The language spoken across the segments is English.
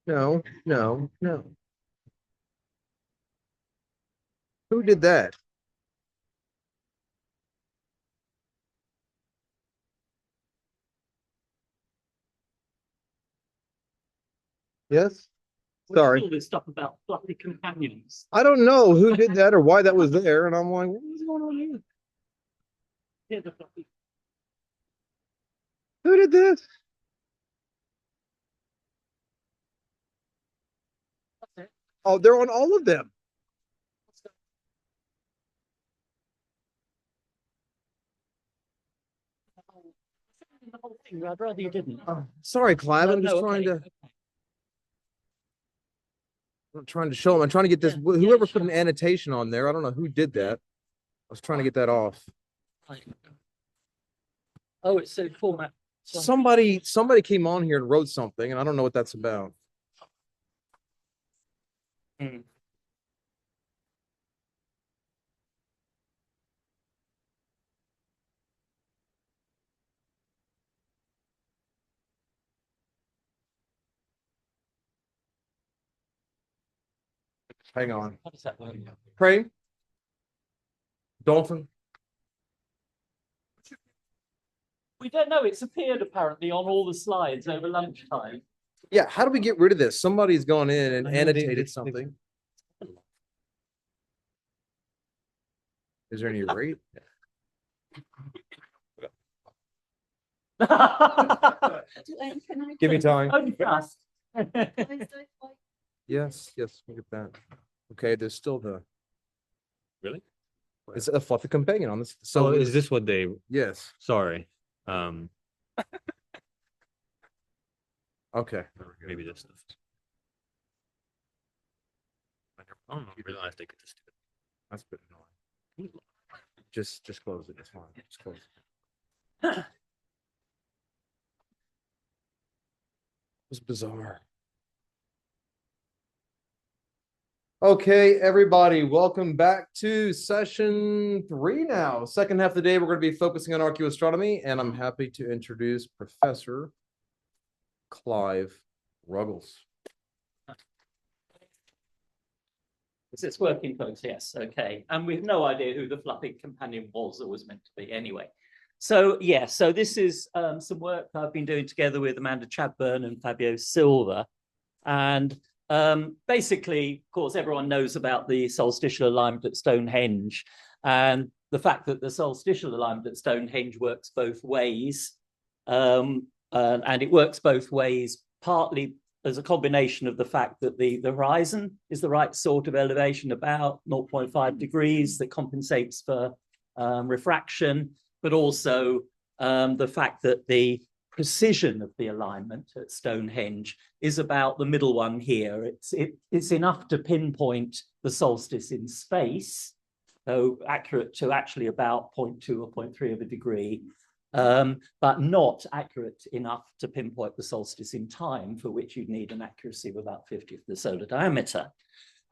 No, no, no. Who did that? Yes. Sorry. All this stuff about fluffy companions. I don't know who did that or why that was there, and I'm like, what is going on here? Yeah, the fluffy. Who did this? That's it. Oh, they're on all of them. The whole thing. I'd rather you didn't. Sorry, Clive. No, I'm just no, trying okay, to. okay. I'm trying to show them. I'm trying to get this. Yeah, Whoever sure. put an annotation on there, I don't know who did that. I was trying to get that off. Right. Oh, it's a format. Somebody came on here and wrote something, and I don't know what that's about. Hmm. Hang on. How does that work? Crane? Dolphin? We don't know. It's appeared apparently on all the slides over lunchtime. Yeah, how do we get rid of this? Somebody's gone in and annotated something. Is there any rate? Give me time. Only fast. Yes, yes, look at that. Okay, there's still the. Really? It's a fluffy companion on this. So is this what they? Yes. Sorry. Okay. Maybe this stuff. I don't realize they could just do it. That's a bit annoying. Just close it. It's fine. Just close it. It was bizarre. Okay, everybody, welcome back to session 3 now. Second half of the day, we're going to be focusing on archaeoastronomy, and I'm happy to introduce Professor Clive Ruggles. It's working, folks. Yes, okay. And we've no idea who the fluffy companion was or was meant to be anyway. So, yeah, so this is some work I've been doing together with Amanda Chadburn and Fabio Silva. And basically, of course, everyone knows about the solstitial alignment at Stonehenge and the fact that the solstitial alignment at Stonehenge works both ways. And it works both ways, partly as a combination of the fact that the horizon is the right sort of elevation, about 0.5 degrees, that compensates for refraction, but also the fact that the precision of the alignment at Stonehenge is about the middle one here. It's enough to pinpoint the solstice in space, so accurate to actually about 0.2 or 0.3 of a degree, but not accurate enough to pinpoint the solstice in time, for which you'd need an accuracy of about 50th of the solar diameter.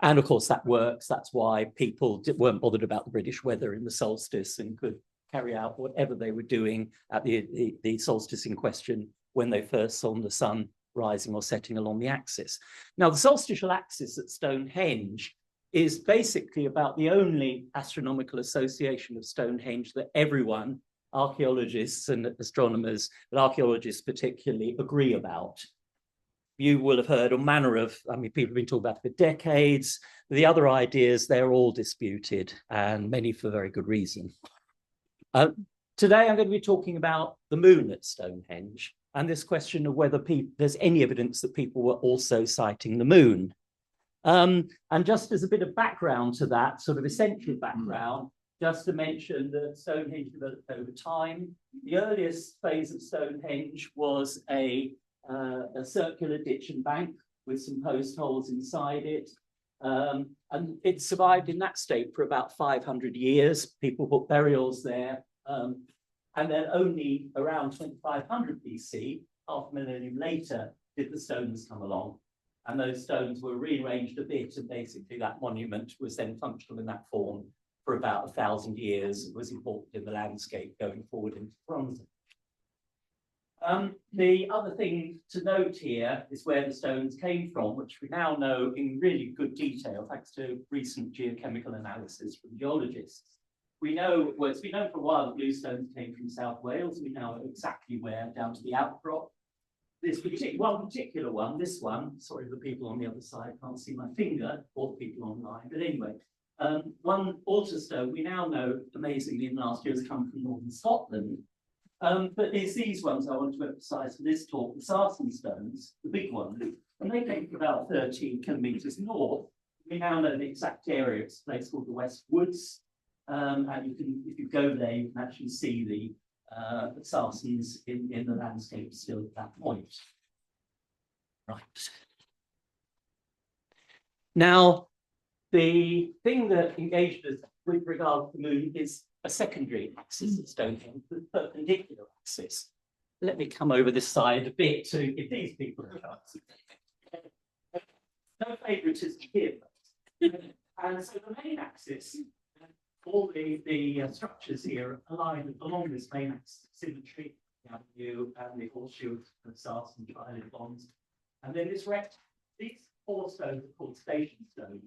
And of course that works. That's why people weren't bothered about the British weather in the solstice and could carry out whatever they were doing at the solstice in question when they first saw the sun rising or setting along the axis. Now, the solstitial axis at Stonehenge is basically about the only astronomical association of Stonehenge that everyone, archaeologists and astronomers, but archaeologists particularly, agree about. You will have heard a manner of, people have been talking about it for decades. The other ideas, they're all disputed, and many for very good reason. Today, I'm going to be talking about the moon at Stonehenge and this question of whether there's any evidence that people were also sighting the moon. And just as a bit of background to that, sort of essential background, just to mention that Stonehenge developed over time. The earliest phase of Stonehenge was a circular ditch and bank with some post holes inside it. And it survived in that state for about 500 years. People put burials there. And then only around 2500 BC, half a millennium later, did the stones come along. And those stones were rearranged a bit, and basically that monument was then functional in that form for about 1,000 years. It was important in the landscape going forward into bronze. The other thing to note here is where the stones came from, which we now know in really good detail, thanks to recent geochemical analysis from geologists. We know, well, it's been known for a while that blue stones came from South Wales. We now know exactly where, down to the outcrop. This particular one, this one, sorry, the people on the other side can't see my finger, or the people online, but anyway, one altar stone we now know, amazingly, in the last year has come from northern Scotland. But it's these ones I want to emphasize for this talk, the sarsen stones, the big ones, and they came from about 13 kilometers north. We now know the exact area. It's a place called the West Woods. And you can, if you go there, you can actually see the sarsens in the landscape still at that point. Right. Now, the thing that engaged us with regard to the moon is a secondary axis at Stonehenge, the perpendicular axis. Let me come over this side a bit to give these people a chance. No favoritism here. And so the main axis, all the structures here aligned along this main axis of symmetry, the avenue and the horseshoe of sarsen and trilith bonds. And then this these 4 stones are called station stones.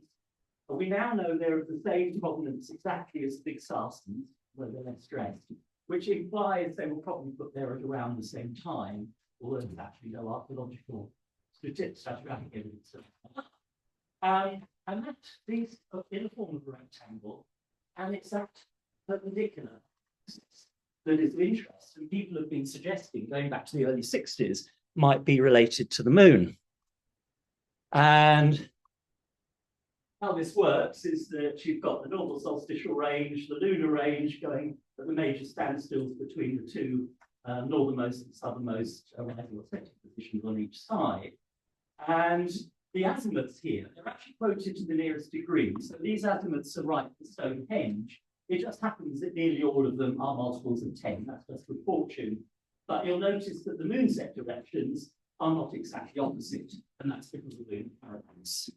But we now know they're of the same provenance exactly as the big sarsens, where they're less stressed, which implies they were probably put there at around the same time, although there's actually no archaeological stratigraphic evidence of that. And that these are in the form of a rectangle. And it's that perpendicular that is of interest. And people have been suggesting, going back to the early 60s, might be related to the moon. And how this works is that you've got the normal solstitial range, the lunar range going at the major standstills between the two northernmost and southernmost respective positions on each side. And the azimuths here, they're actually quoted to the nearest degree. So these azimuths are right for Stonehenge. It just happens that nearly all of them are multiples of 10. That's just good fortune. But you'll notice that the moon set directions are not exactly opposite, and that's because of the lunar parallax.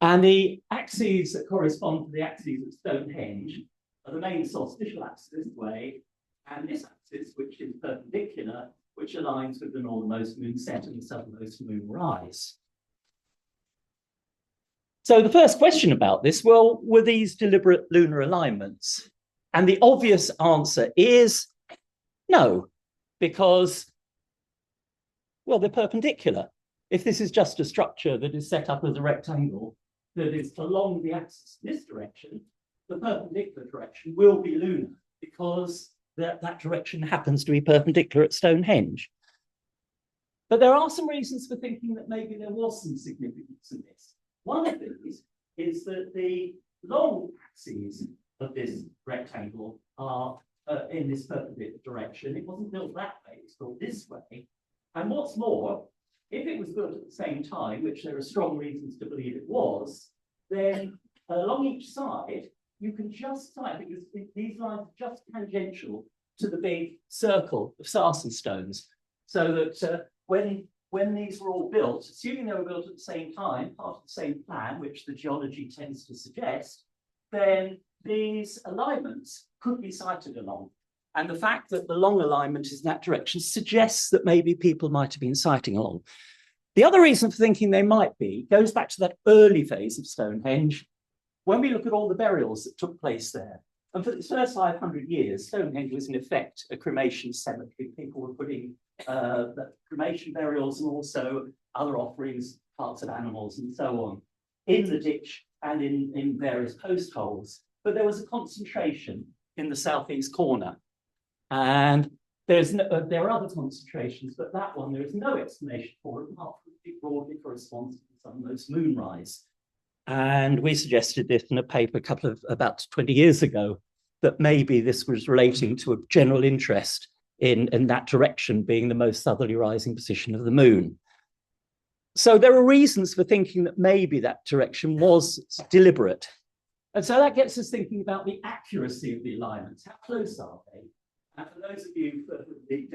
And the axes that correspond to the axes of Stonehenge are the main solstitial axis this way, and this axis, which is perpendicular, which aligns with the northernmost moon set and the southernmost moon rise. So the first question about this, well, were these deliberate lunar alignments? And the obvious answer is no, because, well, they're perpendicular. If this is just a structure that is set up as a rectangle that is along the axis in this direction, the perpendicular direction will be lunar because that direction happens to be perpendicular at Stonehenge. But there are some reasons for thinking that maybe there was some significance in this. One of these is that the long axes of this rectangle are in this perpendicular direction. It wasn't built that way, it's built this way. And what's more, if it was built at the same time, which there are strong reasons to believe it was, then along each side, you can just sight, because these lines are just tangential to the big circle of sarsen stones, so that when these were all built, assuming they were built at the same time, part of the same plan, which the geology tends to suggest, then these alignments could be sighted along. And the fact that the long alignment is in that direction suggests that maybe people might have been sighting along. The other reason for thinking they might be goes back to that early phase of Stonehenge, when we look at all the burials that took place there. And for the first 500 years, Stonehenge was in effect a cremation cemetery. People were putting cremation burials and also other offerings, parts of animals and so on, in the ditch and in various post holes. But there was a concentration in the southeast corner. And there are other concentrations, but that one, there is no explanation for it, apart from it broadly corresponds to the southernmost moonrise. And we suggested this in a paper about 20 years ago, that maybe this was relating to a general interest in that direction being the most southerly rising position of the moon. So there are reasons for thinking that maybe that direction was deliberate. And so that gets us thinking about the accuracy of the alignments. How close are they? And for those of you who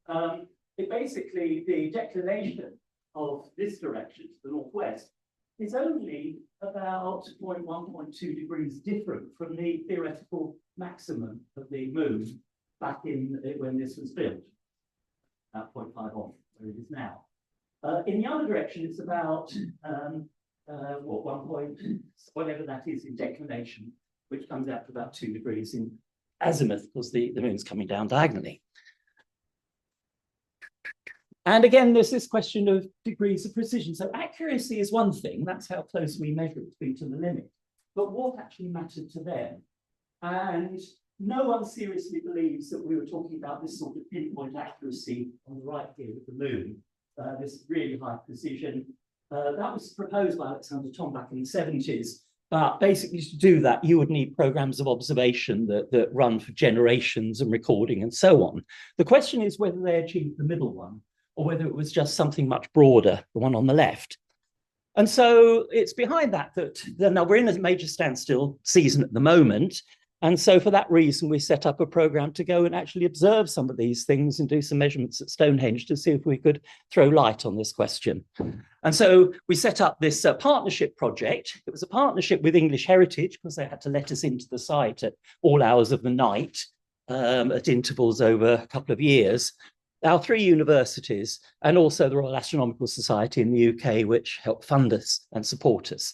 don't, basically the declination of this direction to the northwest is only about 0.1, 0.2 degrees different from the theoretical maximum of the moon back in when this was built, about 0.5 off where it is now. In the other direction, it's about 1 point, whatever that is in declination, which comes out to about 2 degrees in azimuth because the moon's coming down diagonally. And again, there's this question of degrees of precision. So accuracy is one thing, that's how close we measure it to be to the limit. But what actually mattered to them? And no one seriously believes that we were talking about this sort of pinpoint accuracy on the right here with the moon, this really high precision. That was proposed by Alexander Tombak in the 70s. But basically to do that, you would need programs of observation that run for generations and recording and so on. The question is whether they achieved the middle one, or whether it was just something much broader, the one on the left. And so it's behind that now we're in a major standstill season at the moment. And so for that reason, we set up a program to go and actually observe some of these things and do some measurements at Stonehenge to see if we could throw light on this question. And so we set up this partnership project. It was a partnership with English Heritage because they had to let us into the site at all hours of the night at intervals over a couple of years. Our 3 universities and also the Royal Astronomical Society in the UK, which help fund us and support us.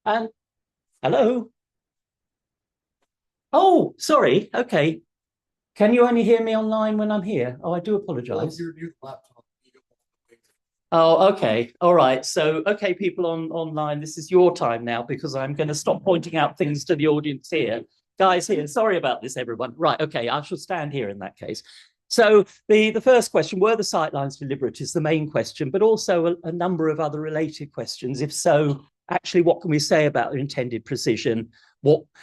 And hello. Oh, sorry. Okay. Can you only hear me online when I'm here? Oh, I do apologize. Oh, okay. All right. So, okay, people online, this is your time now because I'm going to stop pointing out things to the audience here. Guys here, sorry about this, everyone. Right. Okay. I shall stand here in that case. So the first question, were the sightlines deliberate, is the main question, but also a number of other related questions. If so, actually, what can we say about the intended precision?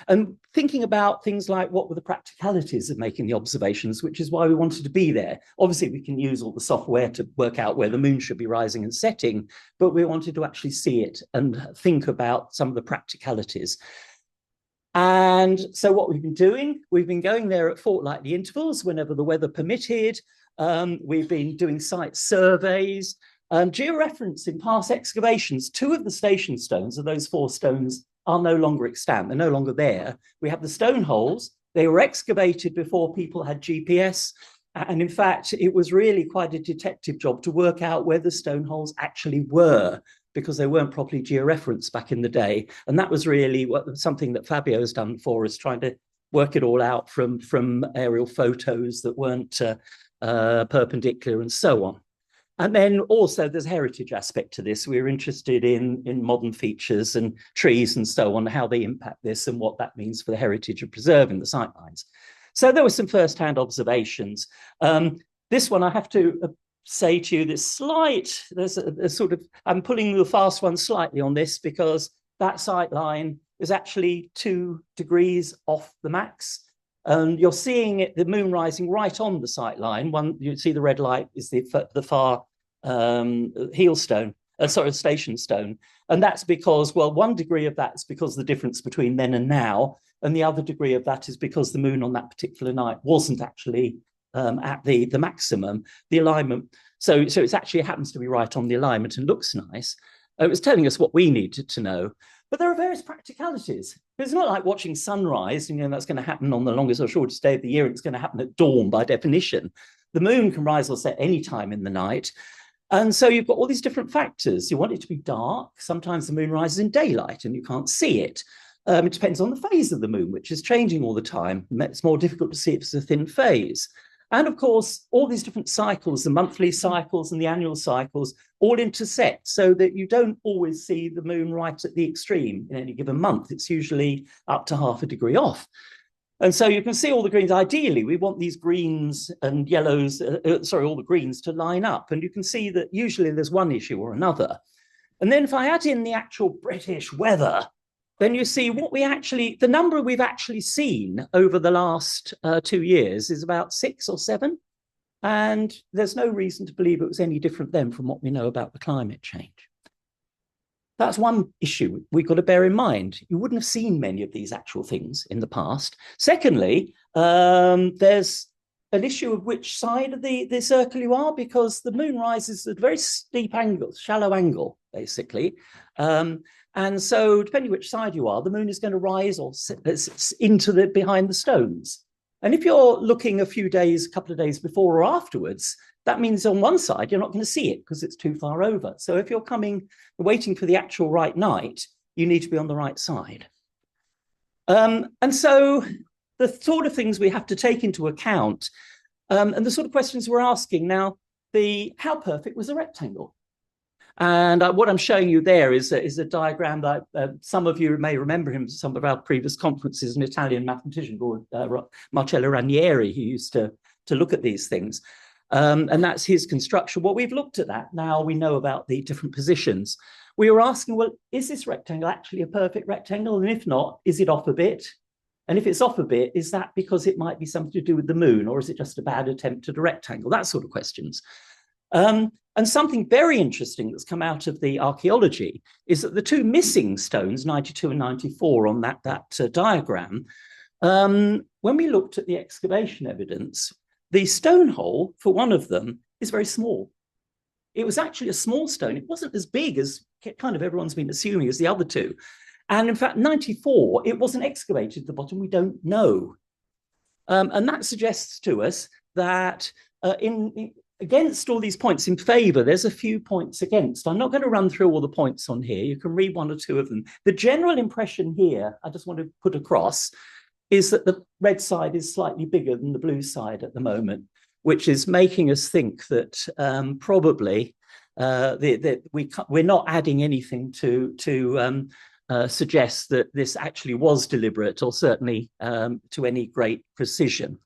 And thinking about things like what were the practicalities of making the observations, which is why we wanted to be there. Obviously, we can use all the software to work out where the moon should be rising and setting, but we wanted to actually see it and think about some of the practicalities. And so what we've been going there at fortnightly intervals whenever the weather permitted. We've been doing site surveys. Georeference in past excavations, 2 of the station stones of those 4 stones are no longer extant. They're no longer there. We have the stone holes. They were excavated before people had GPS. And in fact, it was really quite a detective job to work out where the stone holes actually were, because they weren't properly georeferenced back in the day. And that was really something that Fabio has done for us, trying to work it all out from aerial photos that weren't perpendicular and so on. And then also there's a heritage aspect to this. We're interested in modern features and trees and so on, how they impact this and what that means for the heritage of preserving the sightlines. So there were some first-hand observations. This one I have to say to you, there's a sort of, I'm pulling the fast one slightly on this because that sightline is actually 2 degrees off the max. And you're seeing it, the moon rising right on the sightline. One, you see the red light is the far heel stone, station stone. And that's because, well, 1 degree of that is because of the difference between then and now. And the other degree of that is because the moon on that particular night wasn't actually at the maximum, the alignment. So it's actually, it happens to be right on the alignment and looks nice. It was telling us what we needed to know. But there are various practicalities. It's not like watching sunrise, and that's going to happen on the longest or shortest day of the year. It's going to happen at dawn by definition. The moon can rise or set any time in the night. And so you've got all these different factors. You want it to be dark. Sometimes the moon rises in daylight and you can't see it. It depends on the phase of the moon, which is changing all the time. It's more difficult to see if it's a thin phase. And of course, all these different cycles, the monthly cycles and the annual cycles, all intersect so that you don't always see the moon right at the extreme in any given month. It's usually up to ½ a degree off. And so you can see all the greens. Ideally, we want these greens and yellows, all the greens to line up. And you can see that usually there's one issue or another. And then if I add in the actual British weather, then you see the number we've actually seen over the last 2 years is about 6 or 7. And there's no reason to believe it was any different then from what we know about the climate change. That's one issue we've got to bear in mind. You wouldn't have seen many of these actual things in the past. Secondly, there's an issue of which side of the circle you are, because the moon rises at a very steep angle, shallow angle, basically. And so depending which side you are, the moon is going to rise or into behind the stones. And if you're looking a couple of days before or afterwards, that means on one side, you're not going to see it because it's too far over. So if you're waiting for the actual right night, you need to be on the right side. And so the sort of things we have to take into account and the sort of questions we're asking now, how perfect was the rectangle? And what I'm showing you there is a diagram that some of you may remember him from some of our previous conferences, an Italian mathematician called Marcello Ranieri, who used to look at these things. And that's his construction. Well, we've looked at that. Now we know about the different positions. We were asking, well, is this rectangle actually a perfect rectangle? And if not, is it off a bit? And if it's off a bit, is that because it might be something to do with the moon, or is it just a bad attempt at a rectangle? That sort of questions. And something very interesting that's come out of the archaeology is that the 2 missing stones, 92 and 94 on that diagram, when we looked at the excavation evidence, the stone hole for one of them is very small. It was actually a small stone. It wasn't as big as kind of everyone's been assuming as the other 2. And in fact, 94, it wasn't excavated at the bottom. We don't know. And that suggests to us that against all these points in favor, there's a few points against. I'm not going to run through all the points on here. You can read 1 or 2 of them. The general impression here, I just want to put across, is that the red side is slightly bigger than the blue side at the moment, which is making us think that probably we're not adding anything to suggest that this actually was deliberate, or certainly to any great precision.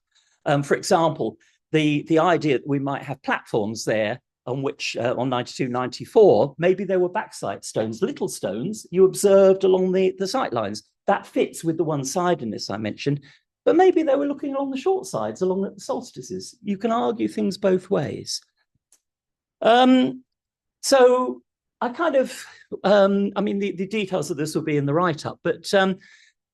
For example, the idea that we might have platforms there on which on 92, 94, maybe there were bauxite stones, little stones you observed along the sight lines. That fits with the one-sidedness I mentioned, but maybe they were looking along the short sides, along the solstices. You can argue things both ways. So I kind of, the details of this will be in the write-up, but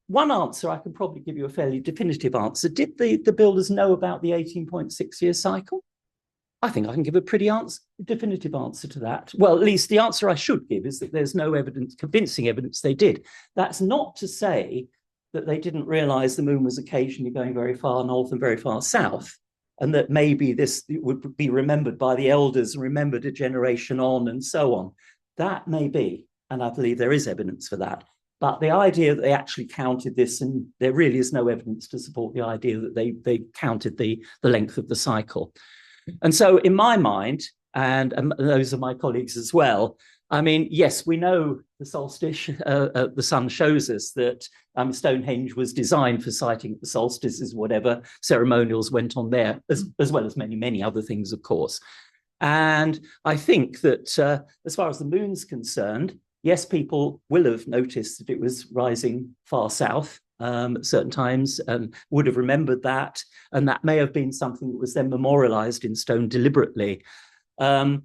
one answer, I can probably give you a fairly definitive answer. Did the builders know about the 18.6-year cycle? I think I can give a pretty definitive answer to that. Well, at least the answer I should give is that there's no evidence, convincing evidence they did. That's not to say that they didn't realize the moon was occasionally going very far north and very far south, and that maybe this would be remembered by the elders and remembered a generation on and so on. That may be, and I believe there is evidence for that. But the idea that they actually counted this, and there really is no evidence to support the idea that they counted the length of the cycle. And so in my mind, and those are my colleagues as well, I mean, yes, we know the solstice, the sun shows us that Stonehenge was designed for sighting the solstices, whatever ceremonials went on there, as well as many, many other things, of course. And I think that as far as the moon's concerned, yes, people will have noticed that it was rising far south at certain times and would have remembered that. And that may have been something that was then memorialized in stone deliberately. And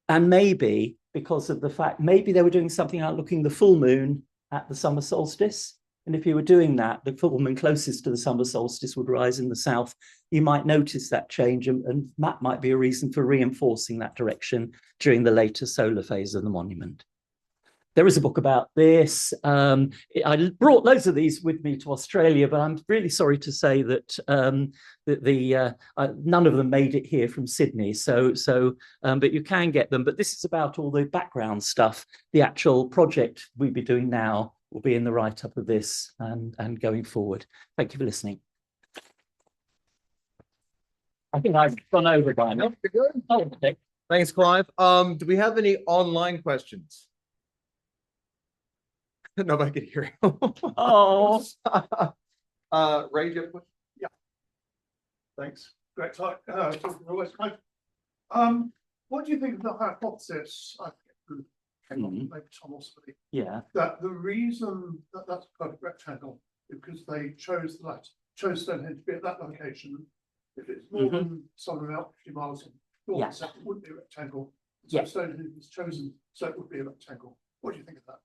maybe because of the fact, maybe they were doing something like looking the full moon at the summer solstice. And if you were doing that, the full moon closest to the summer solstice would rise in the south. You might notice that change, and that might be a reason for reinforcing that direction during the later solar phase of the monument. There is a book about this. I brought loads of these with me to Australia, but I'm really sorry to say that none of them made it here from Sydney. But you can get them. But this is about all the background stuff. The actual project we'll be doing now will be in the write-up of this and going forward. Thank you for listening. I think I've gone over by now. You're good. Oh, okay. Thanks, Clive. Do we have any online questions? Nobody could hear you. Oh. Ray, do you have a question? Thanks. Great talk. What do you think of the hypothesis? I think maybe Tom or somebody. Yeah. That the reason that that's a perfect rectangle is because they chose Stonehenge to be at that location. If it's more than somewhere out 50 miles north, it wouldn't be a rectangle. So Stonehenge was chosen, so it would be a rectangle. What do you think of that?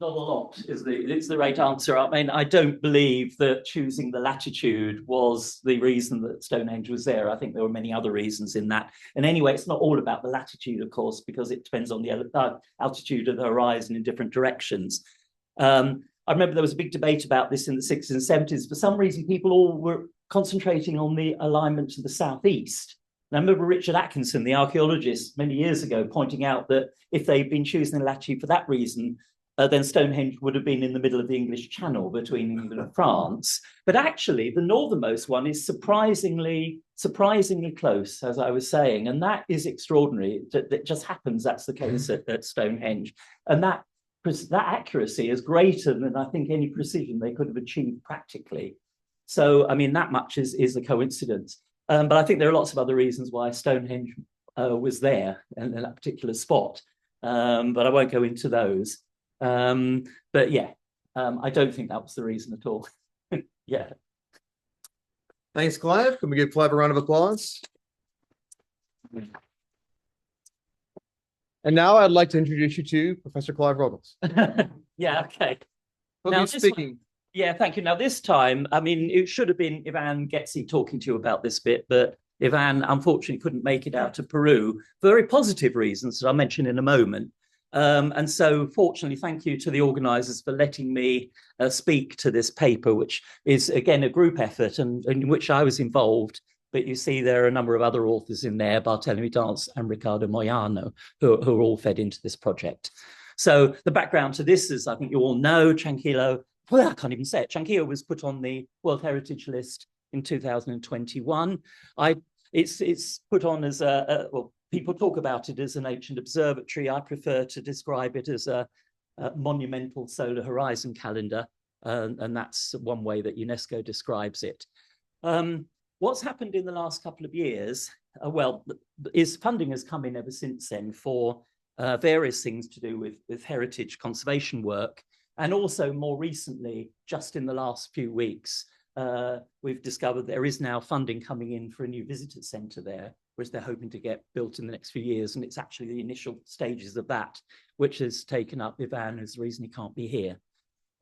Not a lot it's the right answer. I mean, I don't believe that choosing the latitude was the reason that Stonehenge was there. I think there were many other reasons in that. And anyway, it's not all about the latitude, of course, because it depends on the altitude of the horizon in different directions. I remember there was a big debate about this in the 60s and 70s. For some reason, people all were concentrating on the alignment to the southeast. And I remember Richard Atkinson, the archaeologist, many years ago, pointing out that if they'd been choosing the latitude for that reason, then Stonehenge would have been in the middle of the English Channel between England and France. But actually, the northernmost one is surprisingly close, as I was saying, and that is extraordinary. That just happens that's the case at Stonehenge. And that accuracy is greater than I think any precision they could have achieved practically. So, I mean, that much is a coincidence. But I think there are lots of other reasons why Stonehenge was there in that particular spot. But I won't go into those. But yeah, I don't think that was the reason at all. Yeah. Thanks, Clive. Can we give Clive a round of applause? And now I'd like to introduce you to Professor Clive Ruggles. Yeah, okay. Now, speaking. Yeah, thank you. Now, this time, I mean, it should have been Ivan Getzi talking to you about this bit, but Ivan unfortunately couldn't make it out to Peru for very positive reasons that I'll mention in a moment. And so, fortunately, thank you to the organisers for letting me speak to this paper, which is, again, a group effort and in which I was involved. But you see there are a number of other authors in there, Bartolomé Dance and Ricardo Moyano, who are all fed into this project. So the background to this is, I think you all know, Chanquillo, well, I can't even say it. Chanquillo was put on the World Heritage List in 2021. It's put on as well, people talk about it as an ancient observatory. I prefer to describe it as a monumental solar horizon calendar, and that's one way that UNESCO describes it. What's happened in the last couple of years, is funding has come in ever since then for various things to do with heritage conservation work. And also more recently, just in the last few weeks, we've discovered there is now funding coming in for a new visitor centre there, which they're hoping to get built in the next few years. And it's actually the initial stages of that, which has taken up Ivan as the reason he can't be here.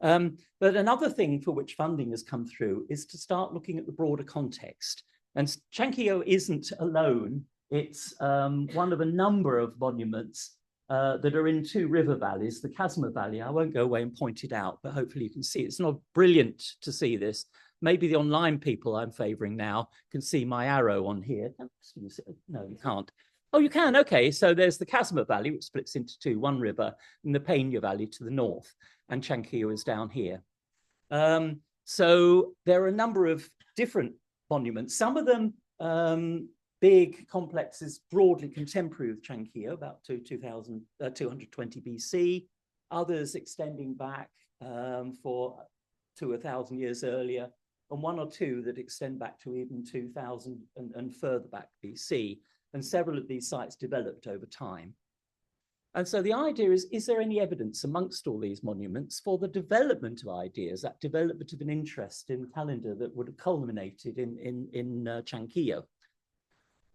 But another thing for which funding has come through is to start looking at the broader context. And Chankio isn't alone. It's one of a number of monuments that are in two river valleys, the Casma Valley. I won't go away and point it out, but hopefully you can see it. It's not brilliant to see this. Maybe the online people I'm favoring now can see my arrow on here. No, you can't. Oh, you can. Okay, so there's the Casma Valley, which splits into two, one river, and the Peña Valley to the north, and Chankio is down here. So there are a number of different monuments, some of them big complexes broadly contemporary with Chankio, about 220 BC, others extending back to 1,000 years earlier, and one or two that extend back to even 2,000 and further back BC. And several of these sites developed over time. And so the idea is there any evidence amongst all these monuments for the development of ideas, that development of an interest in calendar that would have culminated in Chankio?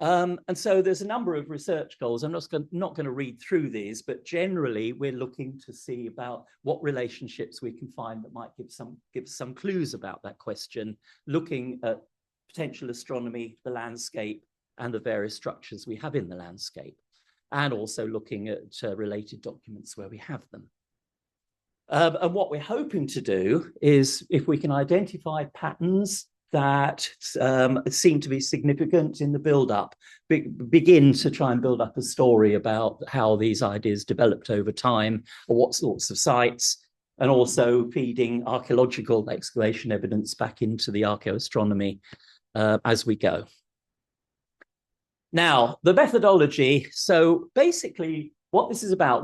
And so there's a number of research goals. I'm not going to read through these, but generally we're looking to see about what relationships we can find that might give some clues about that question, looking at potential astronomy, the landscape, and the various structures we have in the landscape, and also looking at related documents where we have them. And what we're hoping to do is, if we can identify patterns that seem to be significant in the build-up, begin to try and build up a story about how these ideas developed over time, or what sorts of sites, and also feeding archaeological excavation evidence back into the archaeoastronomy as we go. Now, the methodology. So basically, what this is about,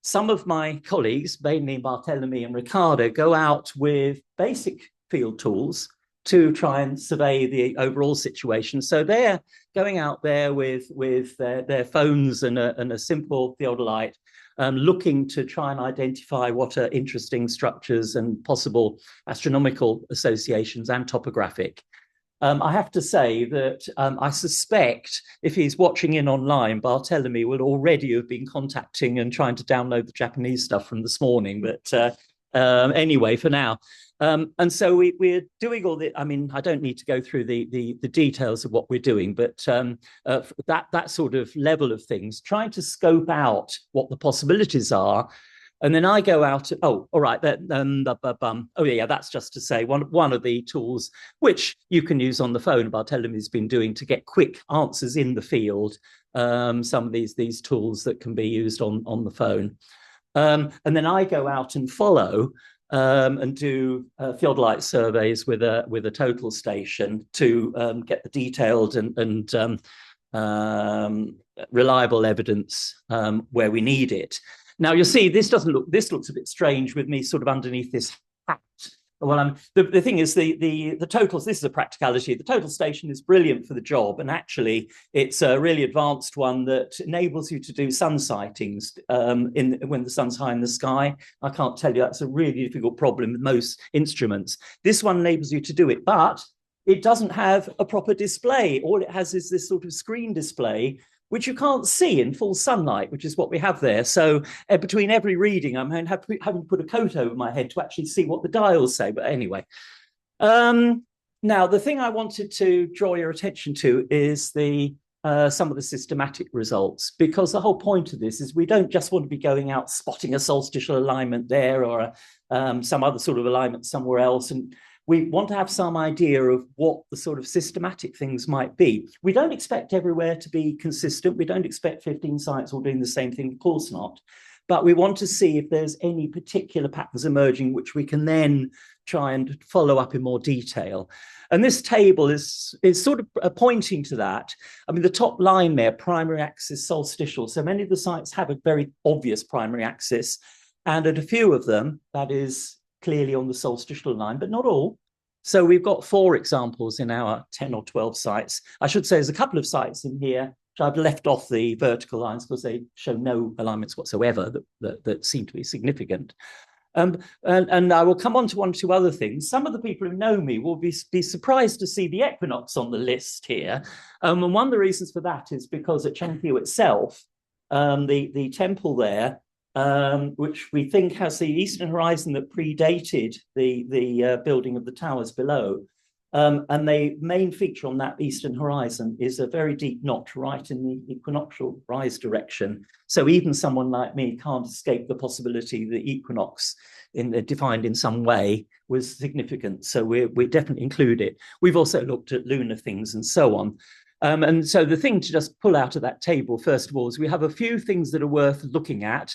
some of my colleagues, mainly Barthélemy and Ricardo, go out with basic field tools to try and survey the overall situation. So they're going out there with their phones and a simple theodolite, looking to try and identify what are interesting structures and possible astronomical associations and topographic. I have to say that I suspect if he's watching in online, Barthélemy will already have been contacting and trying to download the Japanese stuff from this morning. But anyway, for now. And so we're doing all the, I mean, I don't need to go through the details of what we're doing, but that sort of level of things, trying to scope out what the possibilities are. And then I go out, oh, all right, oh yeah, that's just to say one of the tools which you can use on the phone, Barthélemy's been doing to get quick answers in the field, some of these tools that can be used on the phone. And then I go out and follow and do theodolite surveys with a total station to get the detailed and reliable evidence where we need it. Now you'll see this looks a bit strange with me sort of underneath this hat. Well, the thing is the totals, this is a practicality. The total station is brilliant for the job, and actually it's a really advanced one that enables you to do sun sightings when the sun's high in the sky. I can't tell you, that's a really difficult problem with most instruments. This one enables you to do it, but it doesn't have a proper display. All it has is this sort of screen display, which you can't see in full sunlight, which is what we have there. So between every reading, I'm having to put a coat over my head to actually see what the dials say. But anyway, now the thing I wanted to draw your attention to is some of the systematic results, because the whole point of this is we don't just want to be going out spotting a solstitial alignment there or some other sort of alignment somewhere else. And we want to have some idea of what the sort of systematic things might be. We don't expect everywhere to be consistent. We don't expect 15 sites all doing the same thing, of course not. But we want to see if there's any particular patterns emerging, which we can then try and follow up in more detail. And this table is sort of pointing to that. I mean, the top line there, primary axis solstitial. So many of the sites have a very obvious primary axis, and at a few of them, that is clearly on the solstitial line, but not all. So we've got 4 examples in our 10 or 12 sites. I should say there's a couple of sites in here which I've left off the vertical lines because they show no alignments whatsoever that seem to be significant. And I will come on to 1 or 2 other things. Some of the people who know me will be surprised to see the equinox on the list here. And one of the reasons for that is because at Chankio itself, the temple there, which we think has the eastern horizon that predated the building of the towers below, And the main feature on that eastern horizon is a very deep notch right in the equinoctial rise direction. So even someone like me can't escape the possibility the equinox defined in some way was significant. So we definitely include it. We've also looked at lunar things and so on. And so the thing to just pull out of that table, first of all, is we have a few things that are worth looking at.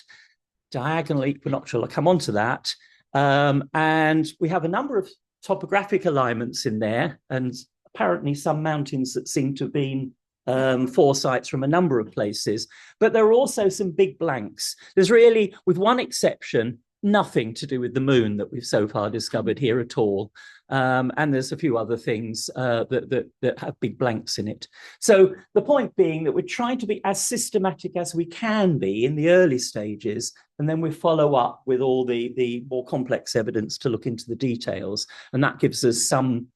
Diagonal equinoctial, I'll come on to that. And we have a number of topographic alignments in there, and apparently some mountains that seem to have been foresights from a number of places. But there are also some big blanks. There's really, with one exception, nothing to do with the moon that we've so far discovered here at all. And there's a few other things that have big blanks in it. So the point being that we're trying to be as systematic as we can be in the early stages, and then we follow up with all the more complex evidence to look into the details. And that gives us some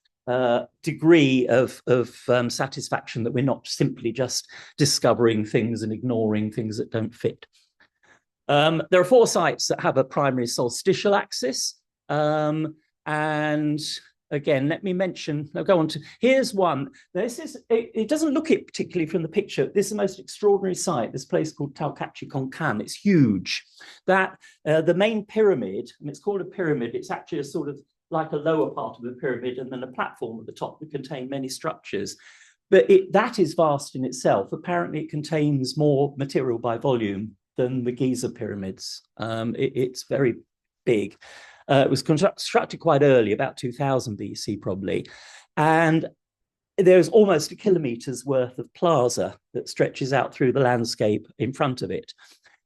degree of satisfaction that we're not simply just discovering things and ignoring things that don't fit. There are 4 sites that have a primary solstitial axis. And again, let me mention, I'll go on to, here's one. This is, it doesn't look it particularly from the picture. This is the most extraordinary site, this place called Talcachi-Concan. It's huge. That, the main pyramid, and it's called a pyramid, it's actually a sort of like a lower part of the pyramid and then a platform at the top that contain many structures. But that is vast in itself. Apparently it contains more material by volume than the Giza pyramids. It's very big. It was constructed quite early, about 2000 BC probably. And there's almost a kilometre's worth of plaza that stretches out through the landscape in front of it.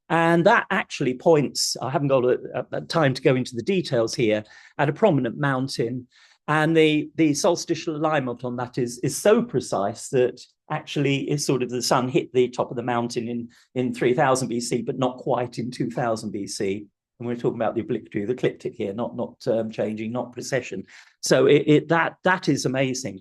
And that actually points, I haven't got time to go into the details here, at a prominent mountain. And the solstitial alignment on that is so precise that actually it's sort of the sun hit the top of the mountain in 3000 BC, but not quite in 2000 BC. And we're talking about the oblictory, the ecliptic here, not changing, not precession. So that is amazing.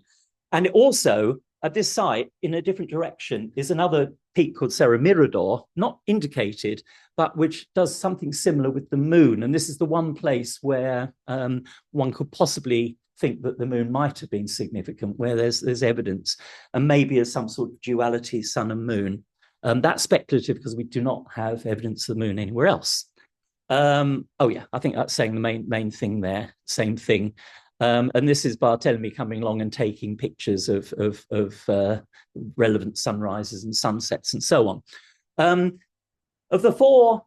And it also, at this site, in a different direction, is another peak called Serra Mirador, not indicated, but which does something similar with the moon. And this is the one place where one could possibly think that the moon might have been significant, where there's evidence, and maybe as some sort of duality, sun and moon. That's speculative because we do not have evidence of the moon anywhere else. Oh yeah, I think that's saying the main thing there, same thing. And this is Barthélemy coming along and taking pictures of relevant sunrises and sunsets and so on. Of the 4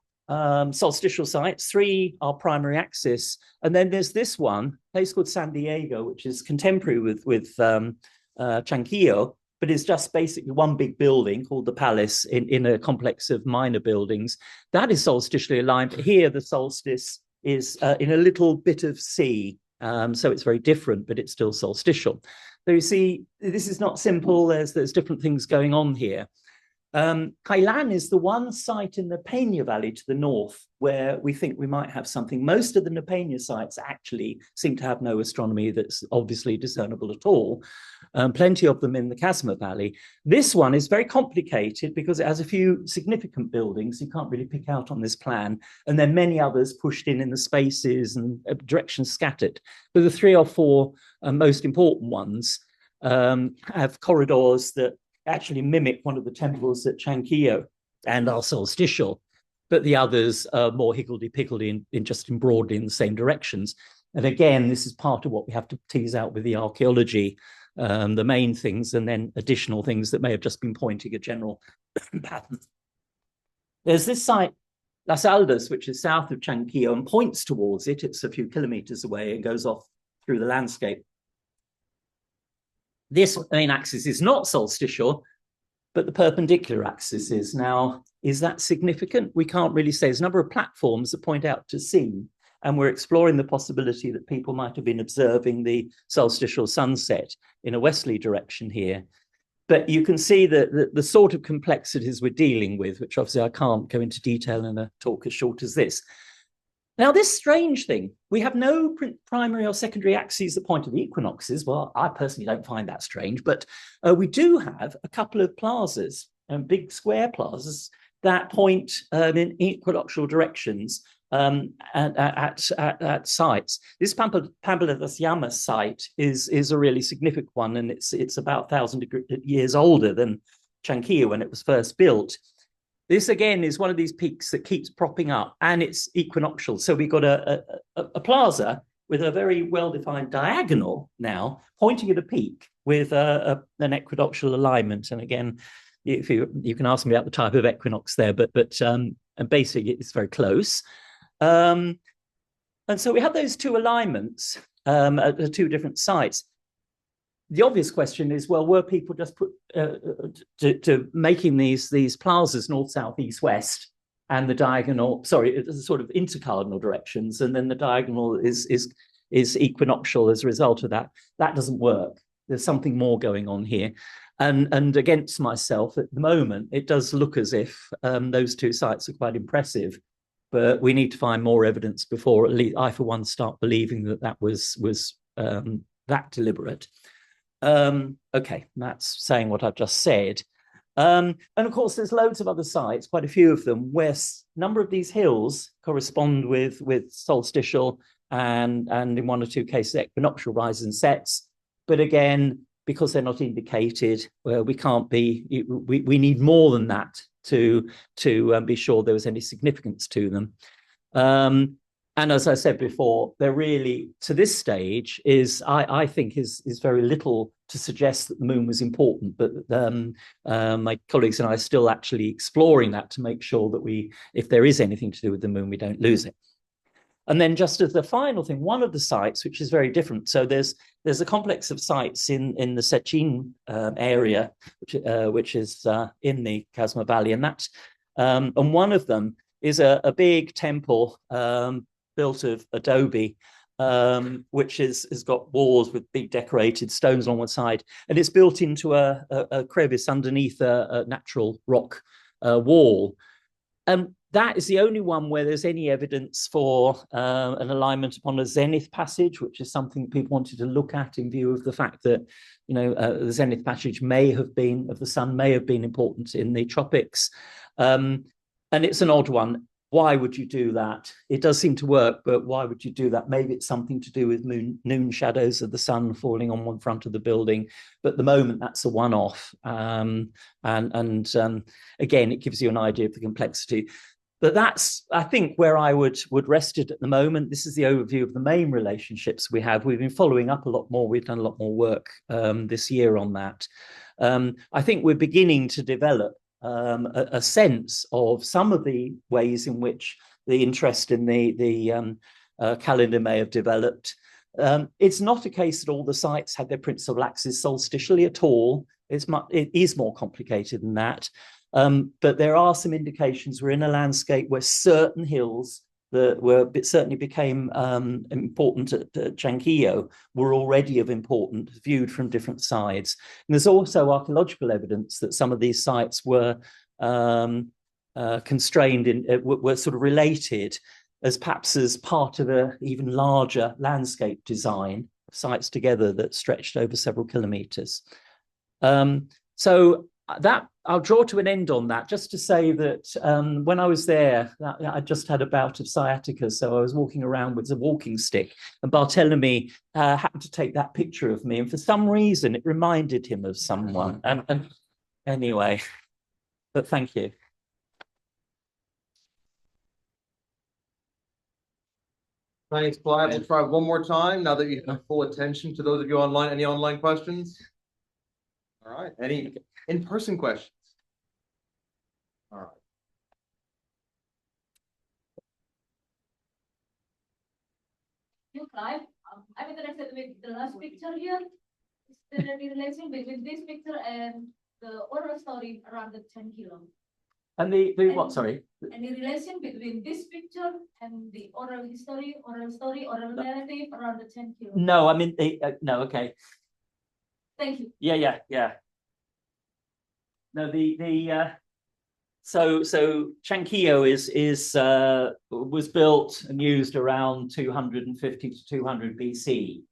solstitial sites, 3 are primary axis, and then there's this one, a place called San Diego, which is contemporary with Chanquillo, but is just basically one big building called the Palace in a complex of minor buildings. That is solstitially aligned. Here, the solstice is in a little bit of sea, so it's very different, but it's still solstitial. So you see, this is not simple. There's different things going on here. Cailan is the one site in the Peña Valley to the north where we think we might have something. Most of the Peña sites actually seem to have no astronomy that's obviously discernible at all. Plenty of them in the Casma Valley. This one is very complicated because it has a few significant buildings you can't really pick out on this plan, and then many others pushed in the spaces and directions scattered. But the 3 or 4 most important ones have corridors that actually mimic one of the temples at Chanquillo and are solstitial, but the others are more higgledy-piggledy in broadly in the same directions. And again, this is part of what we have to tease out with the archaeology, the main things, and then additional things that may have just been pointing a general pattern. There's this site, Las Aldas, which is south of Chanquillo and points towards it. It's a few kilometers away and goes off through the landscape. This main axis is not solstitial, but the perpendicular axis is. Now, is that significant? We can't really say. There's a number of platforms that point out to sea, and we're exploring the possibility that people might have been observing the solstitial sunset in a westerly direction here. But you can see that the sort of complexities we're dealing with, which obviously I can't go into detail in a talk as short as this. Now, this strange thing, we have no primary or secondary axes that point to the equinoxes. Well, I personally don't find that strange, but we do have a couple of plazas, big square plazas that point in equinoctial directions at sites. This Pambaladasyama site is a really significant one, and it's about 1,000 years older than Chankia when it was first built. This again is one of these peaks that keeps propping up, and it's equinoctial. So we've got a plaza with a very well-defined diagonal now pointing at a peak with an equinoctial alignment. And again, if you can ask me about the type of equinox there, but and basically it's very close. And so we have those two alignments at the two different sites. The obvious question is, well, were people just put to making these plazas north, south, east, west, and the diagonal? Sorry, it's sort of intercardinal directions, and then the diagonal is equinoctial as a result of that. That doesn't work. There's something more going on here. And against myself, at the moment, it does look as if those two sites are quite impressive, but we need to find more evidence before at least I, for one, start believing that was that deliberate. Okay, that's saying what I've just said. And of course, there's loads of other sites, quite a few of them, where a number of these hills correspond with solstitial and in one or two cases equinoctial rises and sets. But again, because they're not indicated, we can't be. We need more than that to be sure there was any significance to them. And as I said before, there really, to this stage, I think is very little to suggest that the moon was important. But my colleagues and I are still actually exploring that to make sure that if there is anything to do with the moon, we don't lose it. And then just as the final thing, one of the sites, which is very different. So there's a complex of sites in the Sechin area, which is in the Kazma Valley, and one of them is a big temple built of adobe, which has got walls with big decorated stones on one side, and it's built into a crevice underneath a natural rock wall. And that is the only one where there's any evidence for an alignment upon a zenith passage, which is something people wanted to look at in view of the fact that, the zenith passage of the sun may have been important in the tropics. And it's an odd one. Why would you do that? It does seem to work, but why would you do that? Maybe it's something to do with noon shadows of the sun falling on one front of the building. But at the moment, that's a one-off. And again, it gives you an idea of the complexity. But that's, I think, where I would rest it at the moment. This is the overview of the main relationships we have. We've been following up a lot more. We've done a lot more work this year on that. I think we're beginning to develop a sense of some of the ways in which the interest in the calendar may have developed. It's not a case that all the sites had their principal axis solstitially at all. It is more complicated than that. But there are some indications we're in a landscape where certain hills that certainly became important at Chankillo were already of importance, viewed from different sides. And there's also archaeological evidence that some of these sites were constrained were sort of related as perhaps as part of an even larger landscape design, sites together that stretched over several kilometers. So that I'll draw to an end on that, just to say that when I was there, I just had a bout of sciatica, so I was walking around with a walking stick, and Barthélemy happened to take that picture of me, and for some reason it reminded him of someone. And anyway, but thank you. Thanks, Clive. We'll try one more time now that you have full attention. To those of you online, any online questions? All right. Any in-person questions? All right. You, Clive, I'm interested with the last picture here. Is there any relation between this picture and the oral story around the 10 kilo? And the what, sorry? Any relation between this picture and the oral story, oral narrative around the 10 kilo? No, I mean, no, okay. Thank you. Yeah. No, so Chankillo was built and used around 250 to 200 BC,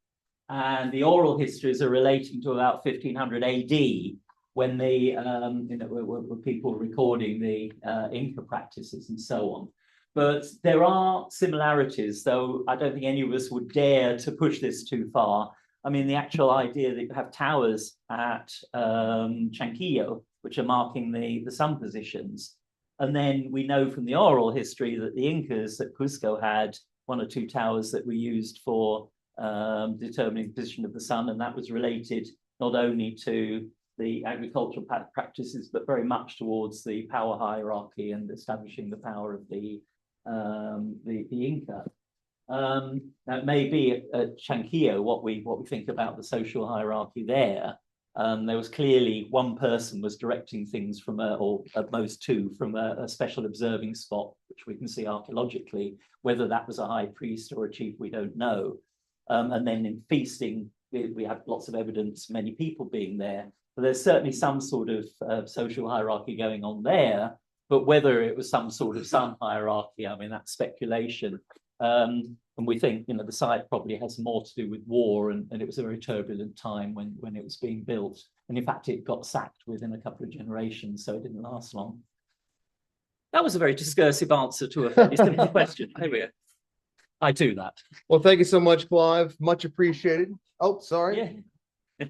and the oral histories are relating to about 1500 AD, when were people recording the Inca practices and so on. But there are similarities, though I don't think any of us would dare to push this too far. I mean, the actual idea that you have towers at Chanquillo, which are marking the sun positions. And then we know from the oral history that the Incas at Cusco had 1 or 2 towers that were used for determining the position of the sun, and that was related not only to the agricultural practices, but very much towards the power hierarchy and establishing the power of the Inca. That may be at Chanquillo what we think about the social hierarchy there. There was clearly one person was directing things from or at most 2 from a special observing spot, which we can see archaeologically. Whether that was a high priest or a chief, we don't know. And then in feasting, we have lots of evidence, many people being there. But there's certainly some sort of social hierarchy going on there. But whether it was some sort of sun hierarchy, I mean, that's speculation. And we think, you know, the site probably has more to do with war, and it was a very turbulent time when it was being built. And in fact, it got sacked within a couple of generations, so it didn't last long. That was a very discursive answer to a fairly simple question. Here we go. I do that. Well, thank you so much, Clive. Much appreciated. Oh, sorry. Yeah.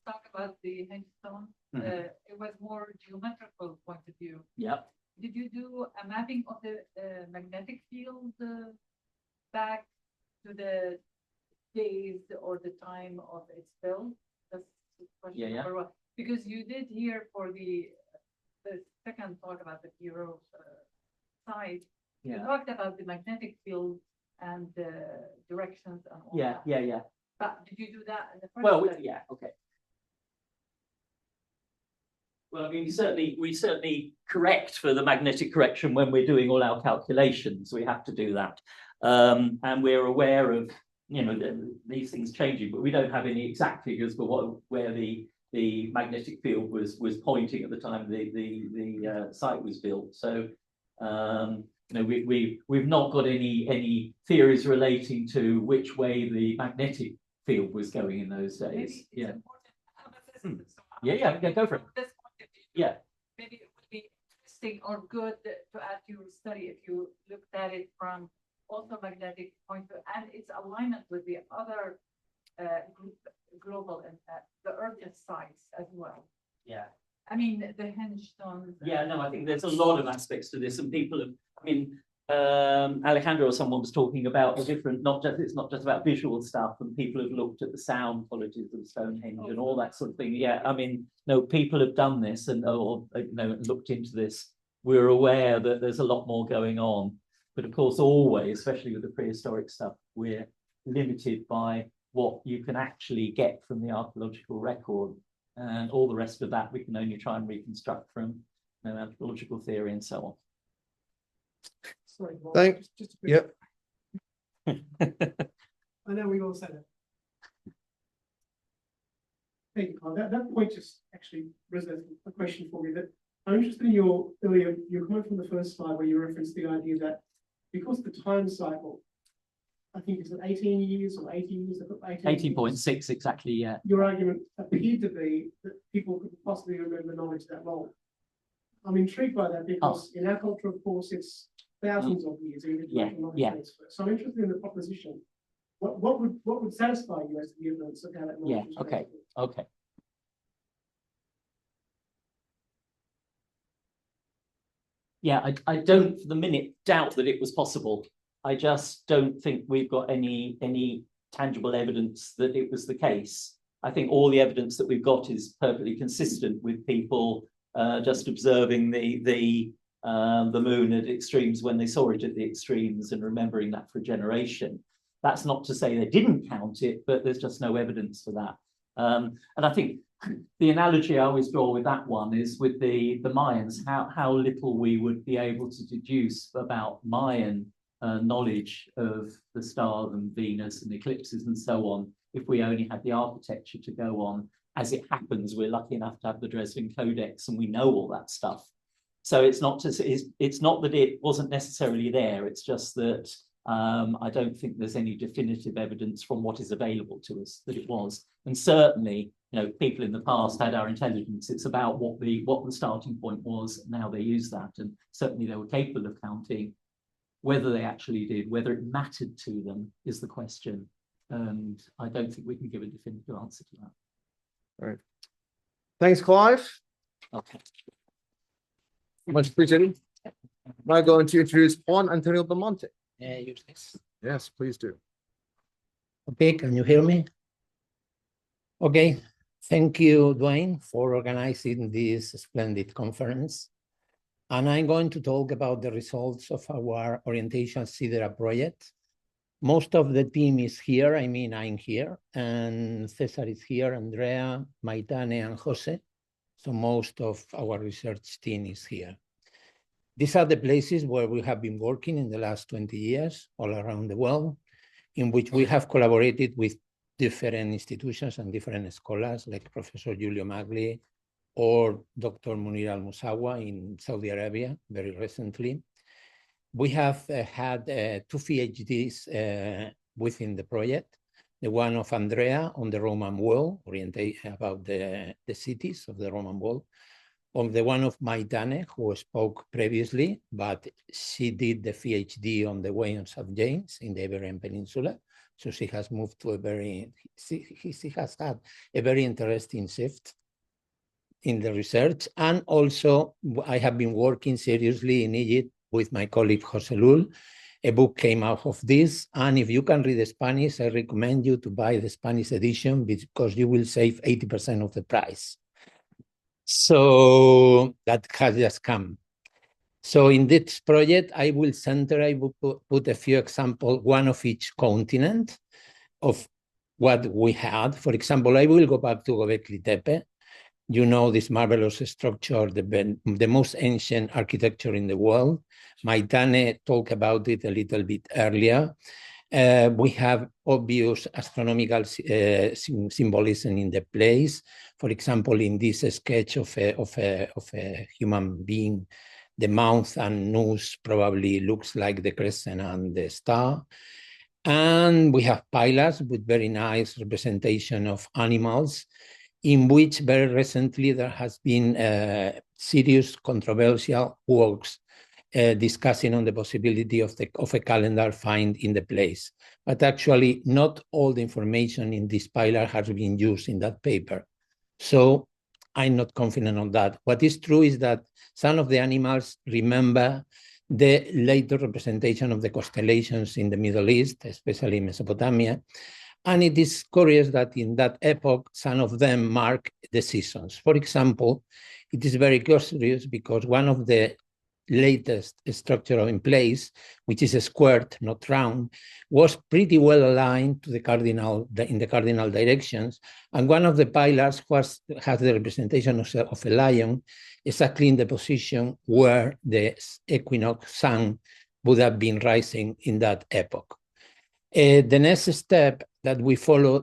Talk about the hangstone. It was more geometrical point of view. Yep. Did you do a mapping of the magnetic field back to the days or the time of its build? That's question number 1. Because you did here for the second talk about the Piro side. You talked about the magnetic field and the directions and all that. Yeah. But did you do that in the first? Well, study? okay. Well, I mean, we certainly correct for the magnetic correction when we're doing all our calculations. We have to do that, and we're aware of, you know, these things changing, but we don't have any exact figures for where the magnetic field was pointing at the time the site was built. So, you know, we've not got any theories relating to which way the magnetic field was going in those days. Yeah. Go for it. Yeah. Maybe it would be interesting or good to add to your study if you looked at it from also magnetic point of view and its alignment with the other global and the Earth sites as well. Yeah. I mean, the hinge stones. Yeah, no, I think there's a lot of aspects to this, and people have, I mean, Alejandro or someone was talking about a different, it's not just about visual stuff, and people have looked at the sound qualities of Stonehenge and all that sort of thing. Yeah, I mean, no, people have done this and looked into this. We're aware that there's a lot more going on, but of course, always, especially with the prehistoric stuff, we're limited by what you can actually get from the archaeological record, and all the rest of that we can only try and reconstruct from anthropological theory and so on. Sorry, Bob, Thanks. Just a quick, Yep. I know we all said it. Thank you, Carl. That point just actually resonates with a question for me. That I'm interested in your comment from the first slide where you referenced the idea that because the time cycle, I think it's 18 years or 18 years. 18.6 exactly. Yeah. Your argument appeared to be that people could possibly remember knowledge that long. I'm intrigued by that because in our culture, of course, it's thousands of years. So I'm interested in the proposition. What would satisfy you as to the evidence of how that knowledge was Okay. Okay. Yeah, I don't for the minute doubt that it was possible. I just don't think we've got any tangible evidence that it was the case. I think all the evidence that we've got is perfectly consistent with people just observing the moon at extremes when they saw it at the extremes and remembering that for a generation. That's not to say they didn't count it, but there's just no evidence for that. And I think the analogy I always draw with that one is with the Mayans, how little we would be able to deduce about Mayan knowledge of the stars and Venus and eclipses and so on if we only had the architecture to go on. As it happens, we're lucky enough to have the Dresden Codex and we know all that stuff. So it's not that it wasn't necessarily there, it's just that I don't think there's any definitive evidence from what is available to us that it was. And certainly people in the past had our intelligence. It's about what the starting point was and how they use that. And certainly they were capable of counting. Whether they actually did, whether it mattered to them is the question. And I don't think we can give a definitive answer to that. All right. Thanks, Clive. Okay. Much appreciated. I'm going to introduce Juan Antonio Belmonte. Use this. Yes, please do. Okay, can you hear me? Okay, thank you, Dwayne, for organizing this splendid conference. And I'm going to talk about the results of our orientation CIDRA project. Most of the team is here. I mean, I'm here, and Cesar is here, Andrea, Maitane, and Jose. So most of our research team is here. These are the places where we have been working in the last 20 years, all around the world, in which we have collaborated with different institutions and different scholars, like Professor Giulio Magli, or Dr. Munir Al-Musawa in Saudi Arabia very recently. We have had 2 PhDs within the project. The one of Andrea on the Roman wall, orientation about the cities of the Roman wall. On the one of Maitane, who spoke previously, but she did the PhD on the way on St. James in the Iberian Peninsula. So she has moved to she has had a very interesting shift in the research. And also I have been working seriously in Egypt with my colleague Jose Lul. A book came out of this. And if you can read Spanish, I recommend you to buy the Spanish edition because you will save 80% of the price. So that has just come. So in this project, I will put a few examples, one of each continent of what we had. For example, I will go back to Göbekli Tepe. You know this marvelous structure, the most ancient architecture in the world. Maitane talked about it a little bit earlier. We have obvious astronomical symbolism in the place. For example, in this sketch of a human being, the mouth and nose probably looks like the crescent and the star. And we have pillars with very nice representation of animals, in which very recently there has been serious controversial works discussing on the possibility of a calendar find in the place. But actually, not all the information in this pillar has been used in that paper. So I'm not confident on that. What is true is that some of the animals remember the later representation of the constellations in the Middle East, especially Mesopotamia. And it is curious that in that epoch, some of them mark the seasons. For example, it is very curious because one of the latest structure in place, which is a squared, not round, was pretty well aligned to the cardinal directions. And one of the pillars has the representation of a lion, exactly in the position where the equinox sun would have been rising in that epoch. The next step that we follow,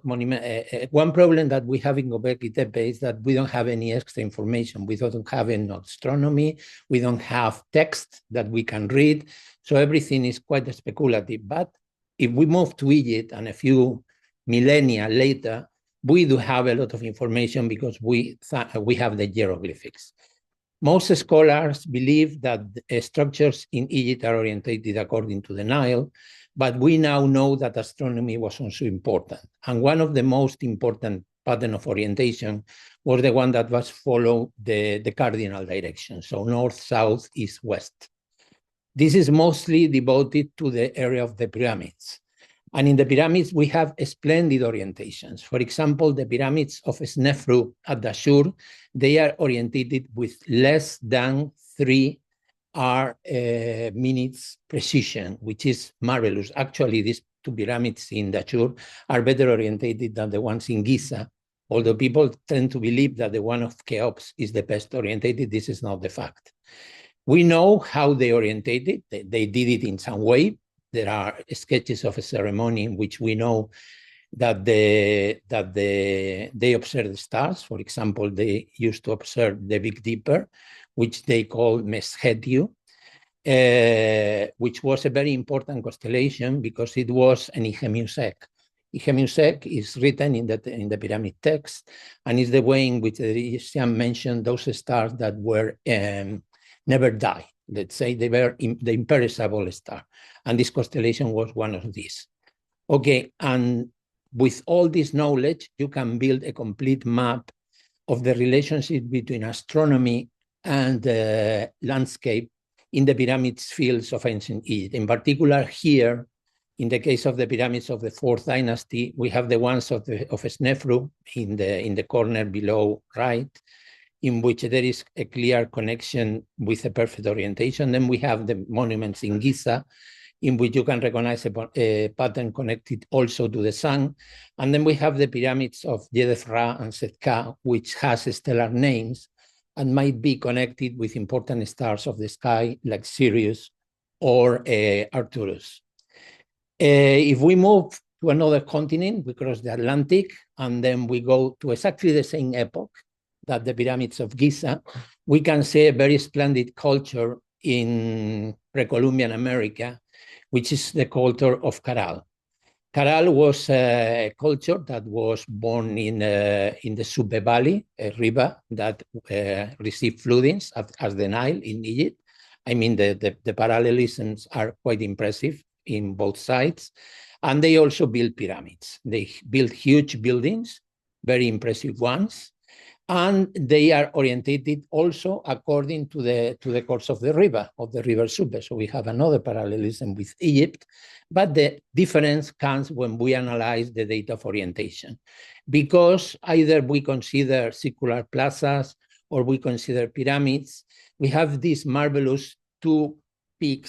one problem that we have in Göbekli Tepe is that we don't have any extra information. We don't have any astronomy. We don't have text that we can read. So everything is quite speculative. But if we move to Egypt and a few millennia later, we do have a lot of information because we have the hieroglyphics. Most scholars believe that structures in Egypt are orientated according to the Nile, but we now know that astronomy was also important. And one of the most important pattern of orientation was the one that was follow the cardinal direction, so north, south, east, west. This is mostly devoted to the area of the pyramids. And in the pyramids, we have splendid orientations. For example, the pyramids of Snefru at Dashur, they are orientated with less than 3 minutes precision, which is marvelous. Actually, these 2 pyramids in Dashur are better orientated than the ones in Giza, although people tend to believe that the one of Cheops is the best orientated. This is not the fact. We know how they orientated. They did it in some way. There are sketches of a ceremony in which we know that they observe the stars. For example, they used to observe the Big Dipper, which they call Meskhetiu, which was a very important constellation because it was an Ichthyosaur. Hemusek is written in the pyramid text, and is the way in which the Egyptian mentioned those stars that were never die. Let's say they were the imperishable star, and this constellation was one of these. Okay, and with all this knowledge, you can build a complete map of the relationship between astronomy and landscape in the pyramids fields of ancient Egypt. In particular, here, in the case of the pyramids of the 4th dynasty, we have the ones of Snefru in the corner below right, in which there is a clear connection with a perfect orientation. Then we have the monuments in Giza, in which you can recognize a pattern connected also to the sun. And then we have the pyramids of Jedefra and Setka, which has stellar names and might be connected with important stars of the sky like Sirius or Arcturus. If we move to another continent, we cross the Atlantic, and then we go to exactly the same epoch that the pyramids of Giza, we can see a very splendid culture in pre-Columbian America, which is the culture of Caral. Caral was a culture that was born in the Subbe Valley, a river that received floodings as the Nile in Egypt. I mean, the parallelisms are quite impressive in both sides. And they also built pyramids. They built huge buildings, very impressive ones. And they are orientated also according to the course of the river Subbe. So we have another parallelism with Egypt, but the difference comes when we analyze the data of orientation, because either we consider circular plazas or we consider pyramids. We have this marvelous two-peak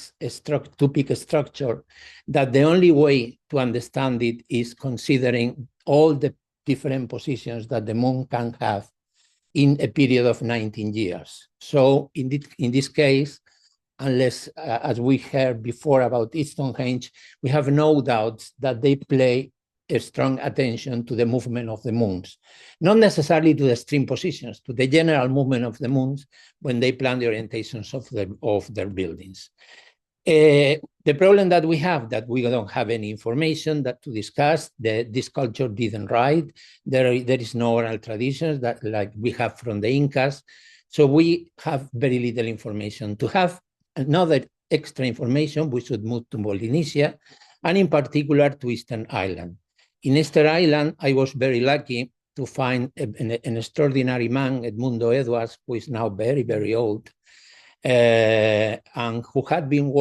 structure that the only way to understand it is considering all the different positions that the moon can have in a period of 19 years. So in this case, unless, as we heard before about Stonehenge, we have no doubts that they pay a strong attention to the movement of the moons, not necessarily to the extreme positions, to the general movement of the moons when they plan the orientations of their buildings. The problem that we have, that we don't have any information that to discuss, this culture didn't write, there is no oral traditions that like we have from the Incas, so we have very little information. To have another extra information, we should move to Polynesia, and in particular to Eastern Island. In Eastern Island, I was very lucky to find an extraordinary man, Edmundo Edwards, who is now very, very old, and who had been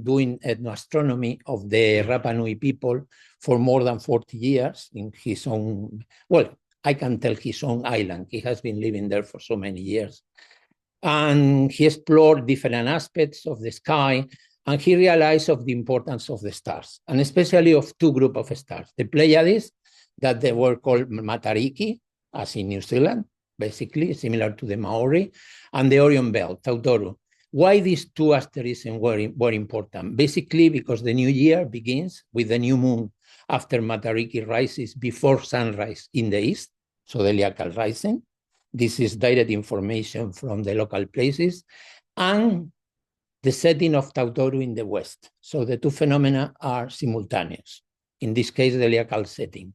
doing ethnoastronomy of the Rapa Nui people for more than 40 years in his own, well, I can tell his own island. He has been living there for so many years. And he explored different aspects of the sky, and he realized of the importance of the stars, and especially of two groups of stars, the Pleiades, that they were called Matariki, as in New Zealand, basically similar to the Maori, and the Orion Belt, Tautoro. Why these two asterisks were important? Basically because the new year begins with the new moon after Matariki rises before sunrise in the east, so the Liakal rising. This is direct information from the local places, and the setting of Tautoro in the west. So the two phenomena are simultaneous. In this case, the Liakal setting.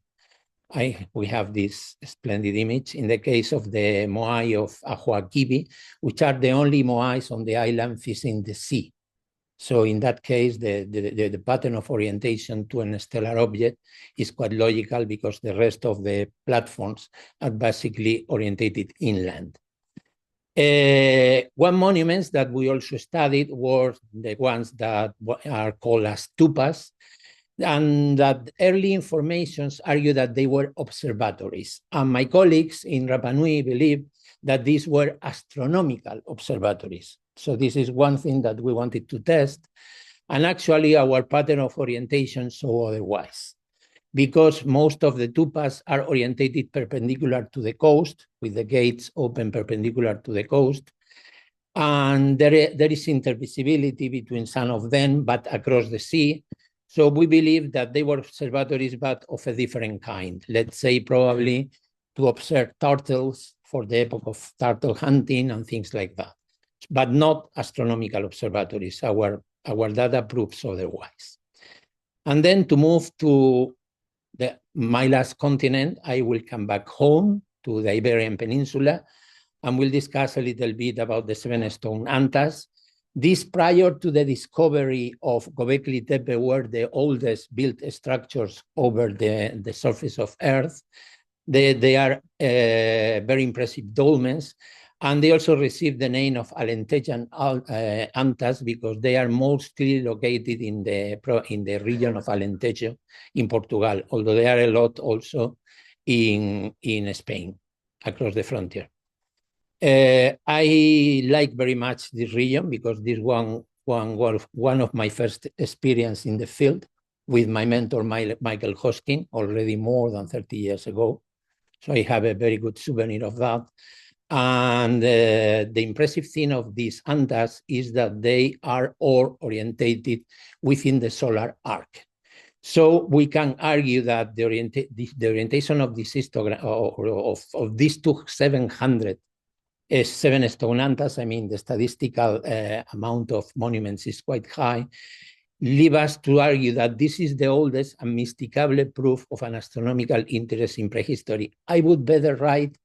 We have this splendid image in the case of the Moai of Ahuakibi, which are the only Moais on the island facing the sea. So in that case, the pattern of orientation to an stellar object is quite logical because the rest of the platforms are basically orientated inland. One monuments that we also studied were the ones that are called as tupas, and that early informations argue that they were observatories. And my colleagues in Rapa Nui believe that these were astronomical observatories. So this is one thing that we wanted to test. And actually our pattern of orientation show otherwise, because most of the tupas are orientated perpendicular to the coast, with the gates open perpendicular to the coast. And there is intervisibility between some of them, but across the sea. So we believe that they were observatories, but of a different kind. Let's say probably to observe turtles for the epoch of turtle hunting and things like that, but not astronomical observatories. Our data proves otherwise. And then to move to my last continent, I will come back home to the Iberian Peninsula, and we'll discuss a little bit about the seven stone antas. This prior to the discovery of Göbekli Tepe were the oldest built structures over the surface of Earth. They are very impressive dolmens, and they also received the name of Alentejan antas because they are mostly located in the region of Alentejo in Portugal, although there are a lot also in Spain across the frontier. I like very much this region because this one of my first experience in the field with my mentor, Michael Hoskin, already more than 30 years ago. So I have a very good souvenir of that. And the impressive thing of these antas is that they are all orientated within the solar arc. So we can argue that the orientation of this histogram of these 700 seven stone antas, I mean, the statistical amount of monuments is quite high, leave us to argue that this is the oldest unmistakable proof of an astronomical interest in prehistory. I would better write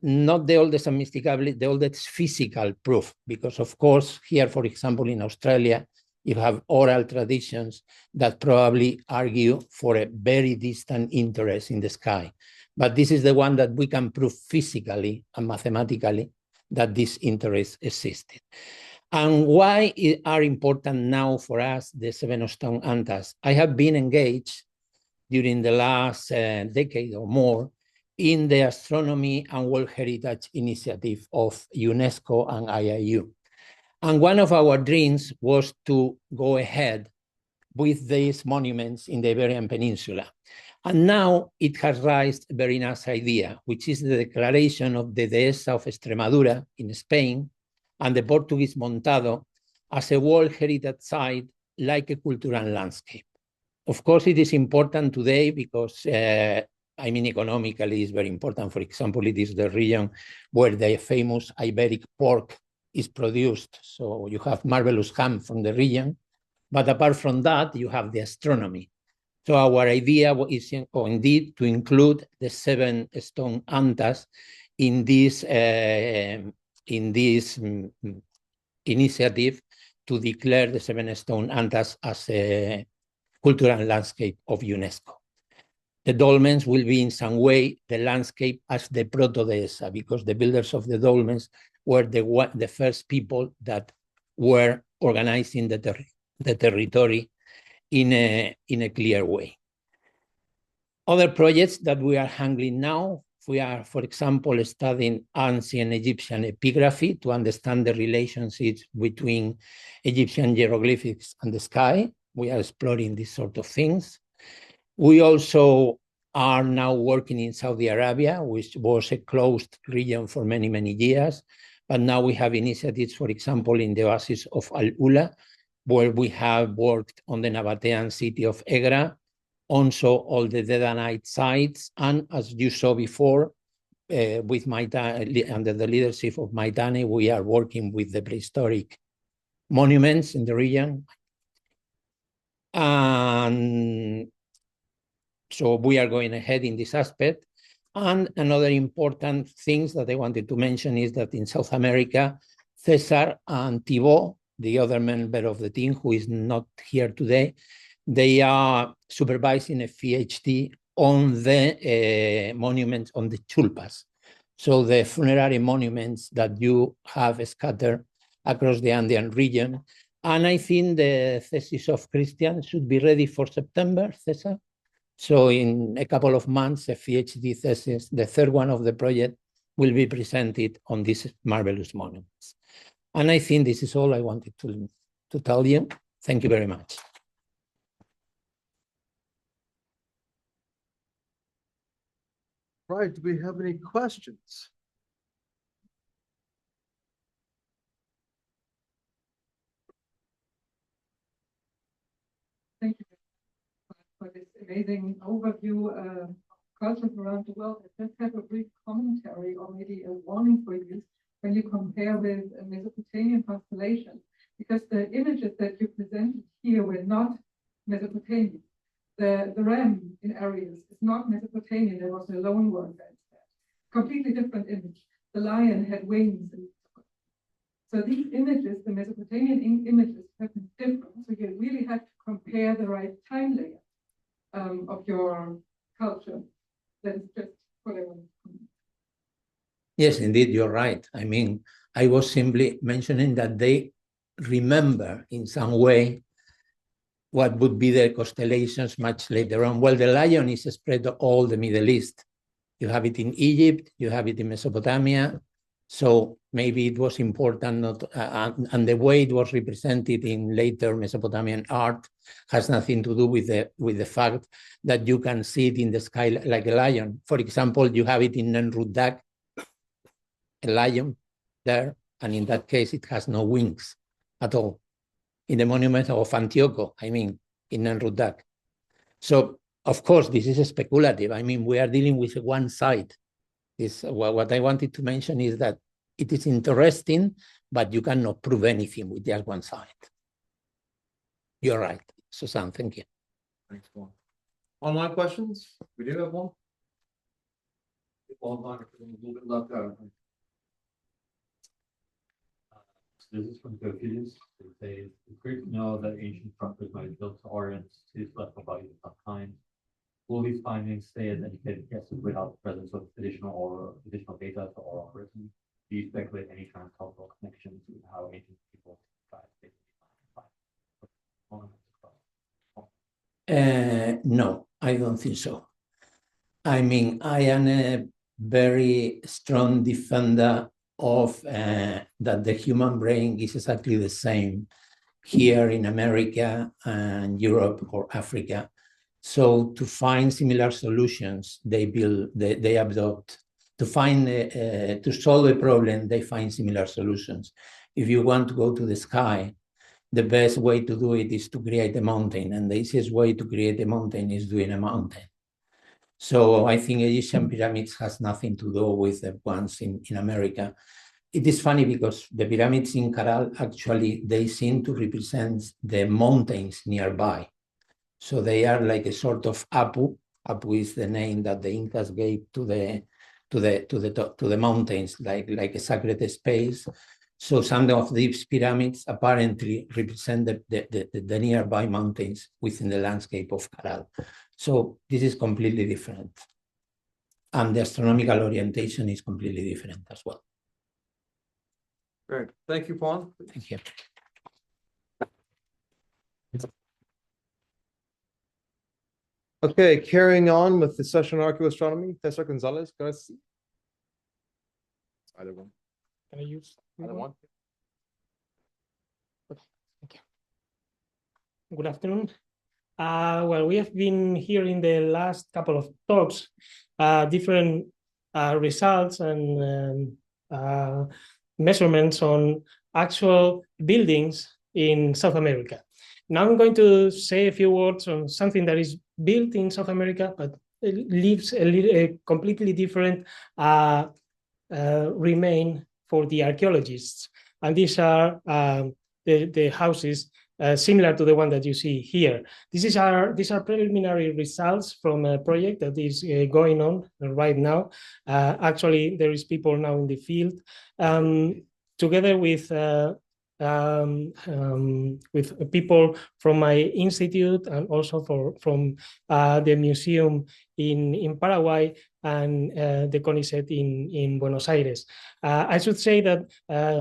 not the oldest unmistakable, the oldest physical proof, because of course here, for example, in Australia, you have oral traditions that probably argue for a very distant interest in the sky. But this is the one that we can prove physically and mathematically that this interest existed. And why are important now for us, the seven stone antas? I have been engaged during the last decade or more in the Astronomy and World Heritage Initiative of UNESCO and IAU. And one of our dreams was to go ahead with these monuments in the Iberian Peninsula. And now it has raised a very nice idea, which is the declaration of the Dehesa of Extremadura in Spain and the Portuguese Montado as a World Heritage Site, like a cultural landscape. Of course, it is important today because, I mean, economically it's very important. For example, it is the region where the famous Iberic pork is produced. So you have marvelous ham from the region. But apart from that, you have the astronomy. So our idea is indeed to include the seven stone antas in this initiative to declare the seven stone antas as a cultural landscape of UNESCO. The dolmens will be in some way the landscape as the proto-dehesa, because the builders of the dolmens were the first people that were organizing the territory in a clear way. Other projects that we are handling now, we are, for example, studying ancient Egyptian epigraphy to understand the relationships between Egyptian hieroglyphics and the sky. We are exploring these sort of things. We also are now working in Saudi Arabia, which was a closed region for many, many years. But now we have initiatives, for example, in the oasis of Al-Ula, where we have worked on the Nabatean city of Egra, also all the Dedanite sites, and as you saw before, with under the leadership of Maitane, we are working with the prehistoric monuments in the region. And so we are going ahead in this aspect. And another important thing that I wanted to mention is that in South America, Cesar and Thibault, the other member of the team who is not here today, they are supervising a PhD on the monuments on the chulpas. So the funerary monuments that you have scattered across the Andean region. And I think the thesis of Christian should be ready for September, Cesar. So in a couple of months, a PhD thesis, the third one of the project, will be presented on these marvelous monuments. And I think this is all I wanted to tell you. Thank you very much. Right, do we have any questions? Thank you for this amazing overview of cultures around the world. I just have a brief commentary or maybe a warning for you when you compare with Mesopotamian constellations, because the images that you presented here were not Mesopotamian. the ram in areas is not Mesopotamian, there was a lone worker instead. Completely different image. The lion had wings. So these images, the Mesopotamian images, have been different. So you really have to compare the right time layer of your culture. That's just what I want to comment. Yes, indeed, you're right. I mean, I was simply mentioning that they remember in some way what would be the constellations much later on. Well, the lion is spread all the Middle East. You have it in Egypt, you have it in Mesopotamia. So maybe it was important, not, and the way it was represented in later Mesopotamian art has nothing to do with the fact that you can see it in the sky like a lion. For example, you have it in Nenrut-Dak, a lion there, and in that case, it has no wings at all. In the monument of Antioco, I mean, in Nenrut-Dak. So, of course, this is speculative. I mean, we are dealing with one side. What I wanted to mention is that it is interesting, but you cannot prove anything with just one side. You're right, Susan, thank you. Thanks, Juan. Online questions? We do have one. Online, a little bit left out. This is from Confucius. It says, it's great to know that ancient structures might be built to orient to celestial bodies of some kind. Will these findings stay as educated guesses without the presence of additional data to oral written? Do you speculate any kind of cultural connections with how ancient people No, I don't think so. I mean, I am a very strong defender of that the human brain is exactly the same here in America and Europe or Africa. So to find similar solutions, they adopt. To solve a problem, they find similar solutions. If you want to go to the sky, the best way to do it is to create a mountain, and the easiest way to create a mountain is doing a mountain. So I think Egyptian pyramids has nothing to do with the ones in America. It is funny because the pyramids in Caral, actually, they seem to represent the mountains nearby. So they are like a sort of Apu. Apu is the name that the Incas gave to the mountains, like a sacred space. So some of these pyramids apparently represent the nearby mountains within the landscape of Caral. So this is completely different. And the astronomical orientation is completely different as well. Great. Thank you, Juan. Thank you. Okay, carrying on with the session on archaeoastronomy, Cesar Gonzalez, go ahead. Either one. Can I use Either one? Thank you. Good afternoon. Well, we have been hearing the last couple of talks, different results and measurements on actual buildings in South America. Now I'm going to say a few words on something that is built in South America, but it leaves a completely different remain for the archaeologists. And these are the houses similar to the one that you see here. These are preliminary results from a project that is going on right now. Actually, there is people now in the field together with people from my institute and also from the museum in Paraguay and the CONICET in Buenos Aires. I should say that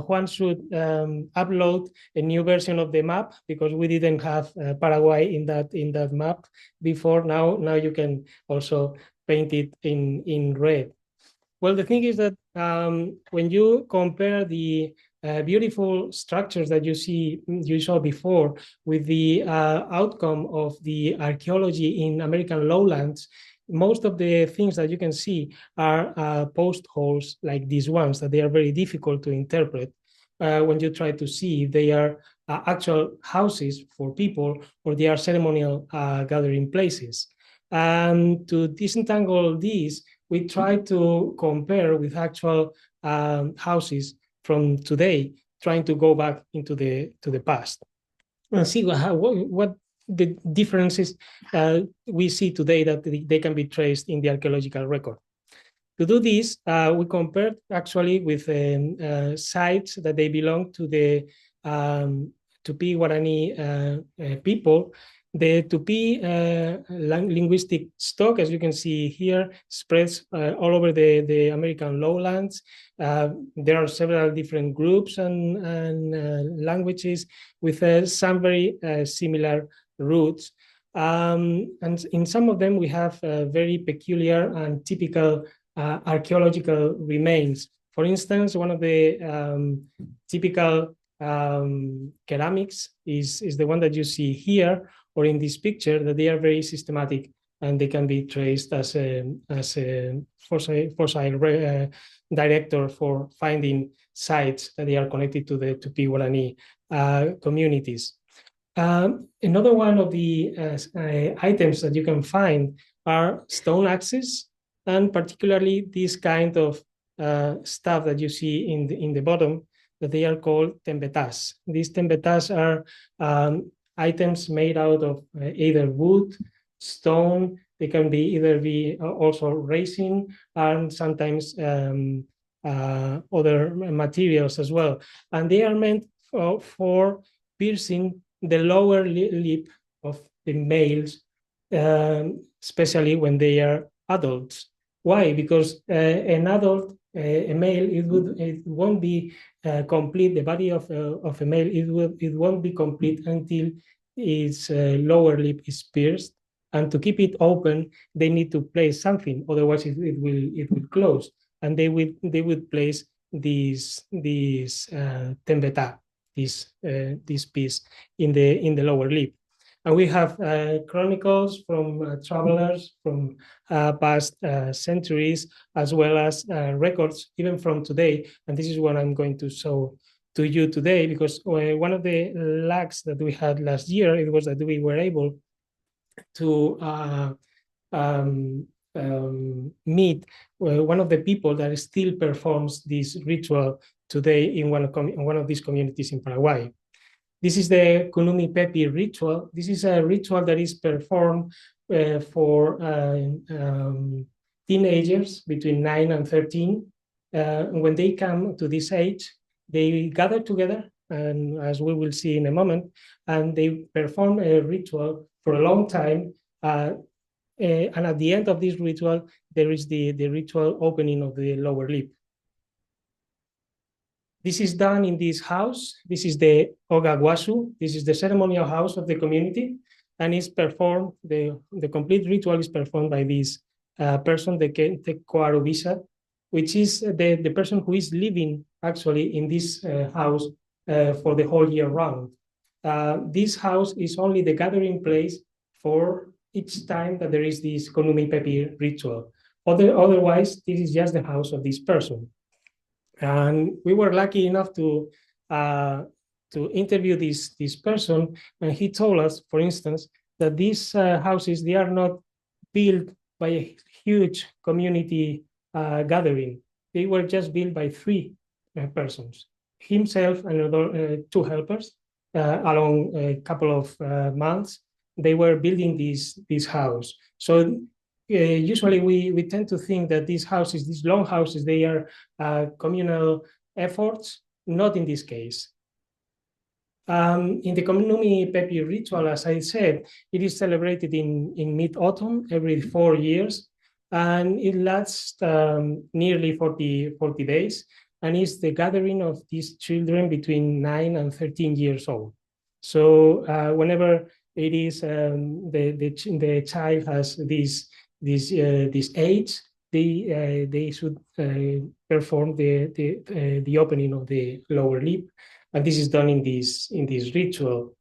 Juan should upload a new version of the map because we didn't have Paraguay in that map before. Now you can also paint it in red. Well, the thing is that when you compare the beautiful structures that you saw before with the outcome of the archaeology in American lowlands, most of the things that you can see are post holes like these ones that they are very difficult to interpret when you try to see if they are actual houses for people or they are ceremonial gathering places. And to disentangle these, we try to compare with actual houses from today, trying to go back into the past and see what the differences we see today that they can be traced in the archaeological record. To do this, we compared actually with sites that they belong to the Tupi Guarani people. The Tupi linguistic stock, as you can see here, spreads all over the American lowlands. There are several different groups and languages with some very similar roots. And in some of them, we have very peculiar and typical archaeological remains. For instance, one of the typical ceramics is the one that you see here or in this picture, that they are very systematic and they can be traced as a fossil director for finding sites that they are connected to the Tupi Guarani communities. Another one of the items that you can find are stone axes, and particularly this kind of stuff that you see in the bottom, that they are called tembetas. These tembetas are items made out of either wood, stone. They can be also resin and sometimes other materials as well. And they are meant for piercing the lower lip of the males, especially when they are adults. Why? Because an adult, a male, it won't be complete. The body of a male, it won't be complete until its lower lip is pierced. And to keep it open, they need to place something. Otherwise, it will close. And they would place this tembeta, this piece in the lower lip. And we have chronicles from travelers from past centuries, as well as records even from today. And this is what I'm going to show to you today, because one of the lacks that we had last year, it was that we were able to meet one of the people that still performs this ritual today in one of these communities in Paraguay. This is the Kunumi Pepi ritual. This is a ritual that is performed for teenagers between 9 and 13. When they come to this age, they gather together, and as we will see in a moment, and they perform a ritual for a long time. And at the end of this ritual, there is the ritual opening of the lower lip. This is done in this house. This is the Ogaguasu. This is the ceremonial house of the community, and it's performed, the complete ritual is performed by this person, the Koarubisa, which is the person who is living actually in this house for the whole year round. This house is only the gathering place for each time that there is this Konumi Pepi ritual. Otherwise, this is just the house of this person. And we were lucky enough to interview this person, and he told us, for instance, that these houses, they are not built by a huge community gathering. They were just built by 3 persons, himself and another 2 helpers. Along a couple of months, they were building this house. So usually we tend to think that these houses, these long houses, they are communal efforts. Not in this case. In the Konumi Pepi ritual, as I said, it is celebrated in mid-autumn every 4 years, and it lasts nearly 40 days, and it's the gathering of these children between 9 and 13 years old. So whenever it is the child has this age, they should perform the opening of the lower lip, and this is done in this ritual.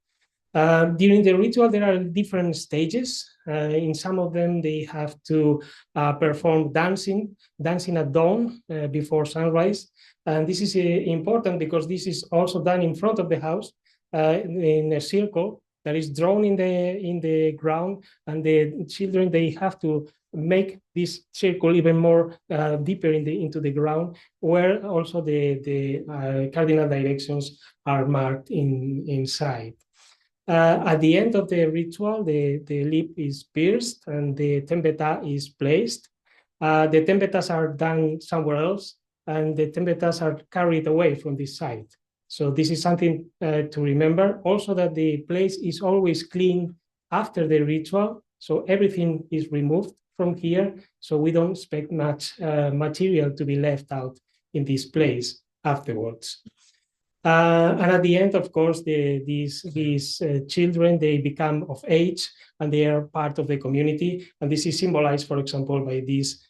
During the ritual, there are different stages. In some of them, they have to perform dancing at dawn before sunrise, and this is important because this is also done in front of the house in a circle that is drawn in the ground, and the children, they have to make this circle even more deeper into the ground, where also the cardinal directions are marked inside. At the end of the ritual, the lip is pierced and the tempeta is placed. The tempetas are done somewhere else, and the tempetas are carried away from this site. So this is something to remember. Also that the place is always cleaned after the ritual, so everything is removed from here, so we don't expect much material to be left out in this place afterwards. And at the end, of course, these children, they become of age and they are part of the community. And this is symbolized, for example, by these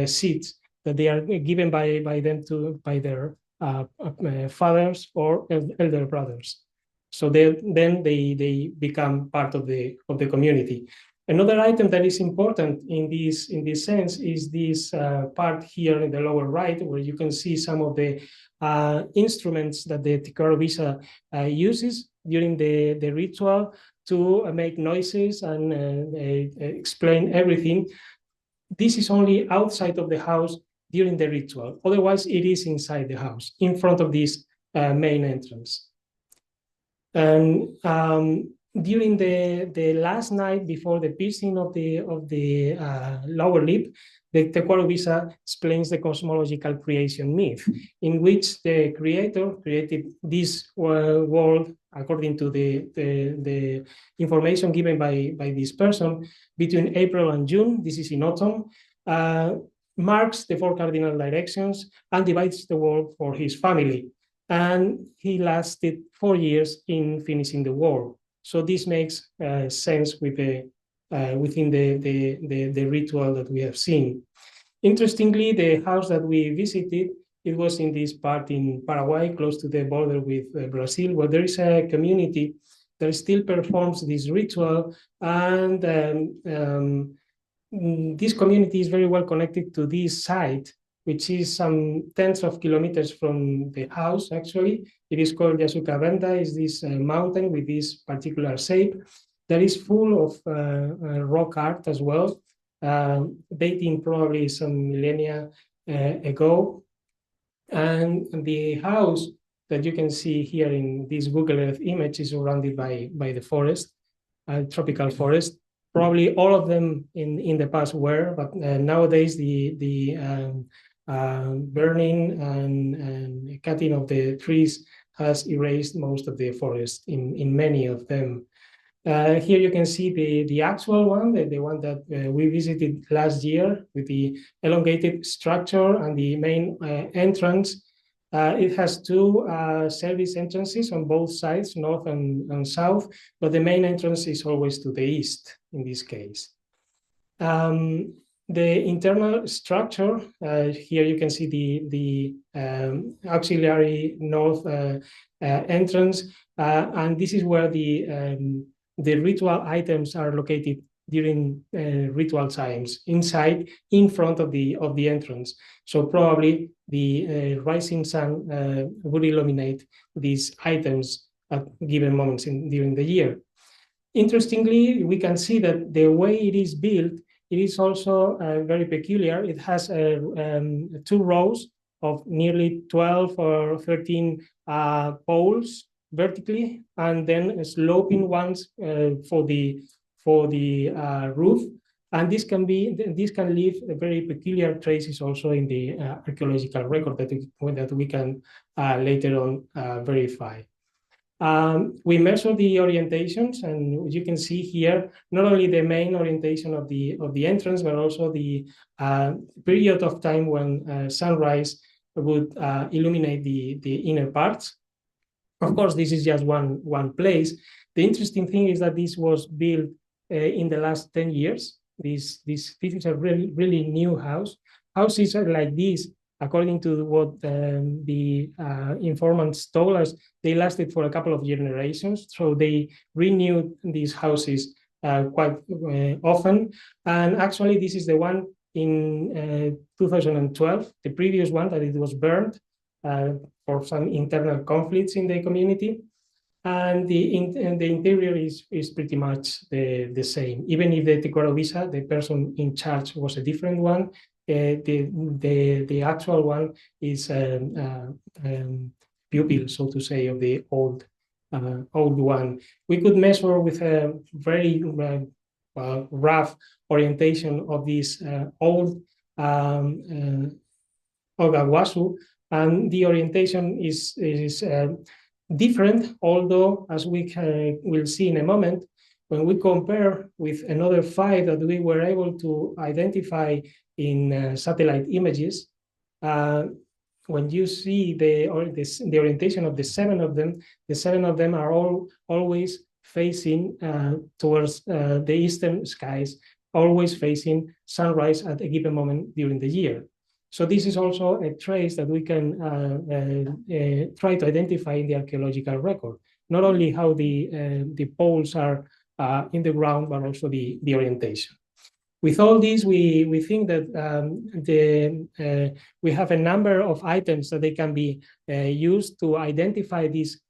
seats that they are given by their fathers or elder brothers. So then they become part of the community. Another item that is important in this sense is this part here in the lower right, where you can see some of the instruments that the Tikaro uses during the ritual to make noises and explain everything. This is only outside of the house during the ritual. Otherwise, it is inside the house, in front of this main entrance. And during the last night before the piercing of the lower lip, the Tecuaro explains the cosmological creation myth, in which the creator created this world according to the information given by this person between April and June. This is in autumn. Marks the 4 cardinal directions and divides the world for his family. And he lasted 4 years in finishing the world. So this makes sense with within the ritual that we have seen. Interestingly, the house that we visited, it was in this part in Paraguay, close to the border with Brazil, where there is a community that still performs this ritual. And this community is very well connected to this site, which is some tens of kilometers from the house, actually. It is called Yasuka Venda, is this mountain with this particular shape that is full of rock art as well, dating probably some millennia ago. And the house that you can see here in this Google Earth image is surrounded by the forest, tropical forest. Probably all of them in the past were, but nowadays the burning and cutting of the trees has erased most of the forest in many of them. Here you can see the actual one, the one that we visited last year with the elongated structure and the main entrance. It has 2 service entrances on both sides, north and south, but the main entrance is always to the east in this case. The internal structure, here you can see the auxiliary north entrance, and this is where the ritual items are located during ritual times, inside, in front of the entrance. So probably the rising sun would illuminate these items at given moments during the year. Interestingly, we can see that the way it is built, it is also very peculiar. It has 2 rows of nearly 12 or 13 poles vertically, and then sloping ones for the roof. And this can leave very peculiar traces also in the archaeological record that we can later on verify. We measure the orientations, and you can see here not only the main orientation of the entrance, but also the period of time when sunrise would illuminate the inner parts. Of course, this is just one place. The interesting thing is that this was built in the last 10 years. This is a really new house. Houses are like this, according to what the informants told us, they lasted for a couple of generations. So they renewed these houses quite often. And actually, this is the one in 2012, the previous one that it was burned for some internal conflicts in the community. And the interior is pretty much the same. Even if the Tecuaro, the person in charge, was a different one, the actual one is pupil, so to say, of the old old one. We could measure with a very rough orientation of this old Ogawasu, and the orientation is different, although, as we will see in a moment, when we compare with another 5 that we were able to identify in satellite images, when you see the orientation of the 7 of them, the 7 of them are always facing towards the eastern skies, always facing sunrise at a given moment during the year. So this is also a trace that we can try to identify in the archaeological record, not only how the poles are in the ground, but also the orientation. With all this, we think that we have a number of items that they can be used to identify these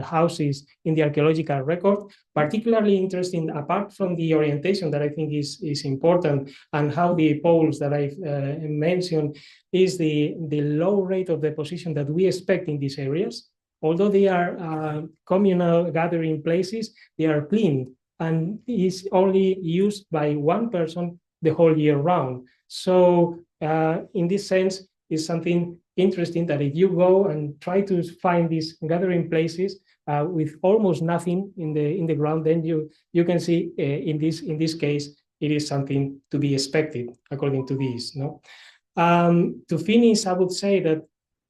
houses in the archaeological record. Particularly interesting, apart from the orientation that I think is important, and how the poles that I've mentioned, is the low rate of deposition that we expect in these areas. Although they are communal gathering places, they are cleaned and is only used by one person the whole year round. So in this sense, it's something interesting that if you go and try to find these gathering places with almost nothing in the ground, then you can see in this case it is something to be expected according to this. No, to finish, I would say that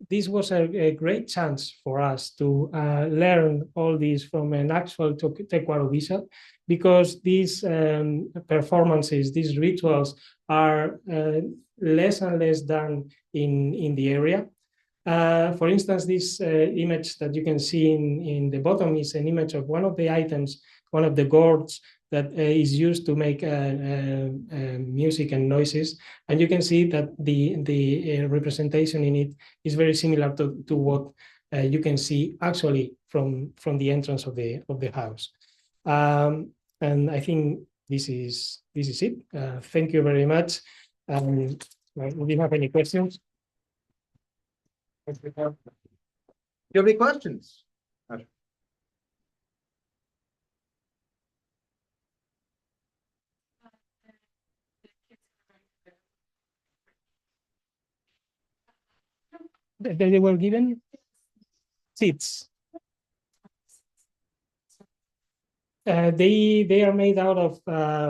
this was a great chance for us to learn all this from an actual Tecuaro visa, because these performances, these rituals are less and less done in the area. For instance, this image that you can see in the bottom is an image of one of the items, one of the gourds that is used to make music and noises. And you can see that the representation in it is very similar to what you can see actually from the entrance of the house. And I think this is it. Thank you very much. Do you have any questions? Do you have any questions? They were given seats. They are made out of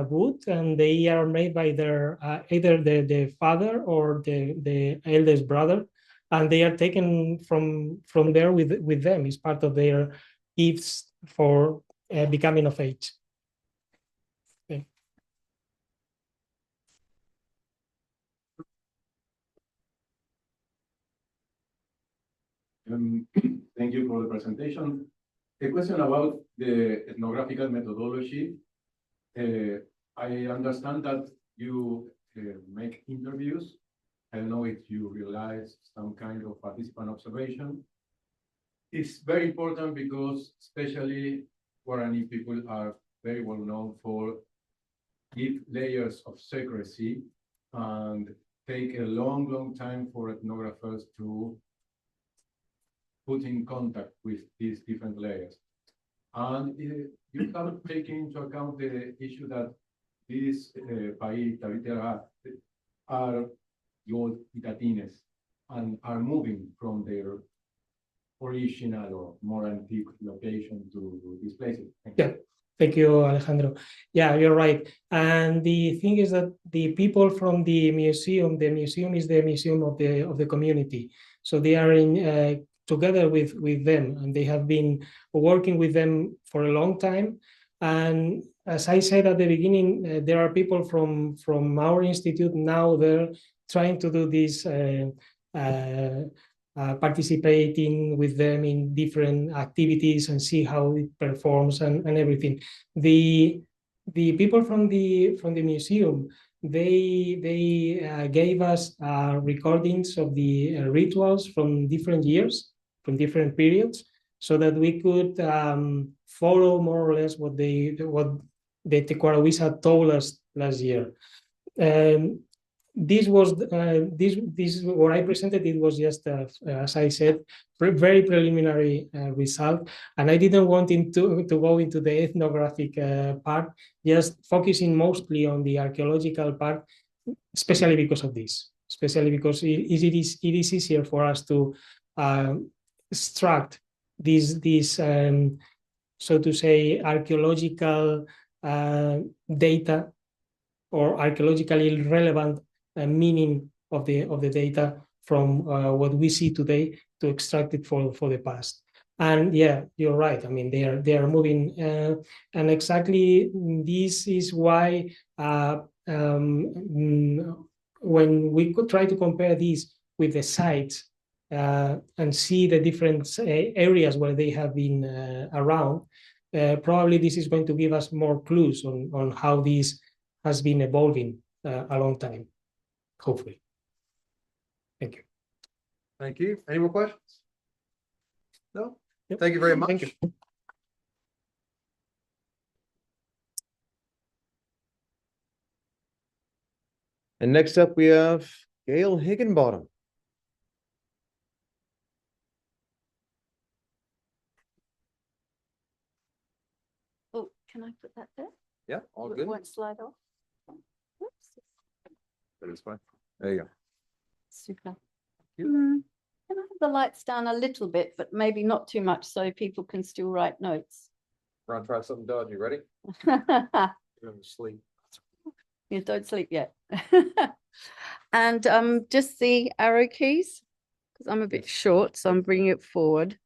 wood, and they are made by their either the father or the eldest brother, and they are taken from there with them. It's part of their gifts for becoming of age. Okay. Thank you for the presentation. A question about the ethnographical methodology. I understand that you make interviews. I don't know if you realize some kind of participant observation. It's very important because especially Guarani people are very well known for deep layers of secrecy and take a long time for ethnographers to put in contact with these different layers. And you have taken into account the issue that these Paí are the old Itatines and are moving from their original or more antique location to these places. Yeah. Thank you, Alejandro. Yeah, you're right. And the thing is that the people from the museum is the museum of the community. So they are in together with them, and they have been working with them for a long time. And as I said at the beginning, there are people from our institute now there trying to do this, participating with them in different activities and see how it performs and everything. The people from the museum, they gave us recordings of the rituals from different years, from different periods, so that we could follow more or less what the Tecuaro told us last year. this was this what I presented. It was just as I said, very preliminary result, and I didn't want to go into the ethnographic part, just focusing mostly on the archaeological part, especially because of this, especially because it is easier for us to extract these so to say archaeological data or archaeologically relevant meaning of the data from what we see today to extract it for the past. And yeah, you're right. I mean, they are moving, and exactly this is why when we could try to compare these with the sites and see the different areas where they have been around, probably this is going to give us more clues on how this has been evolving a long time, hopefully. Thank you. Thank you. Any more questions? No? Yep. Thank you very much. Thank you. And next up, we have Gail Higginbottom. Oh, can I put that there? Yeah, all It good. won't slide off. Whoops. That is fine. There you go. Super. Can I have the lights down a little bit, but maybe not too much so people can still write notes? We're gonna try something dodgy. Ready? You're You're gonna sleep. don't sleep yet. And just the arrow keys, because I'm a bit short, so I'm bringing it forward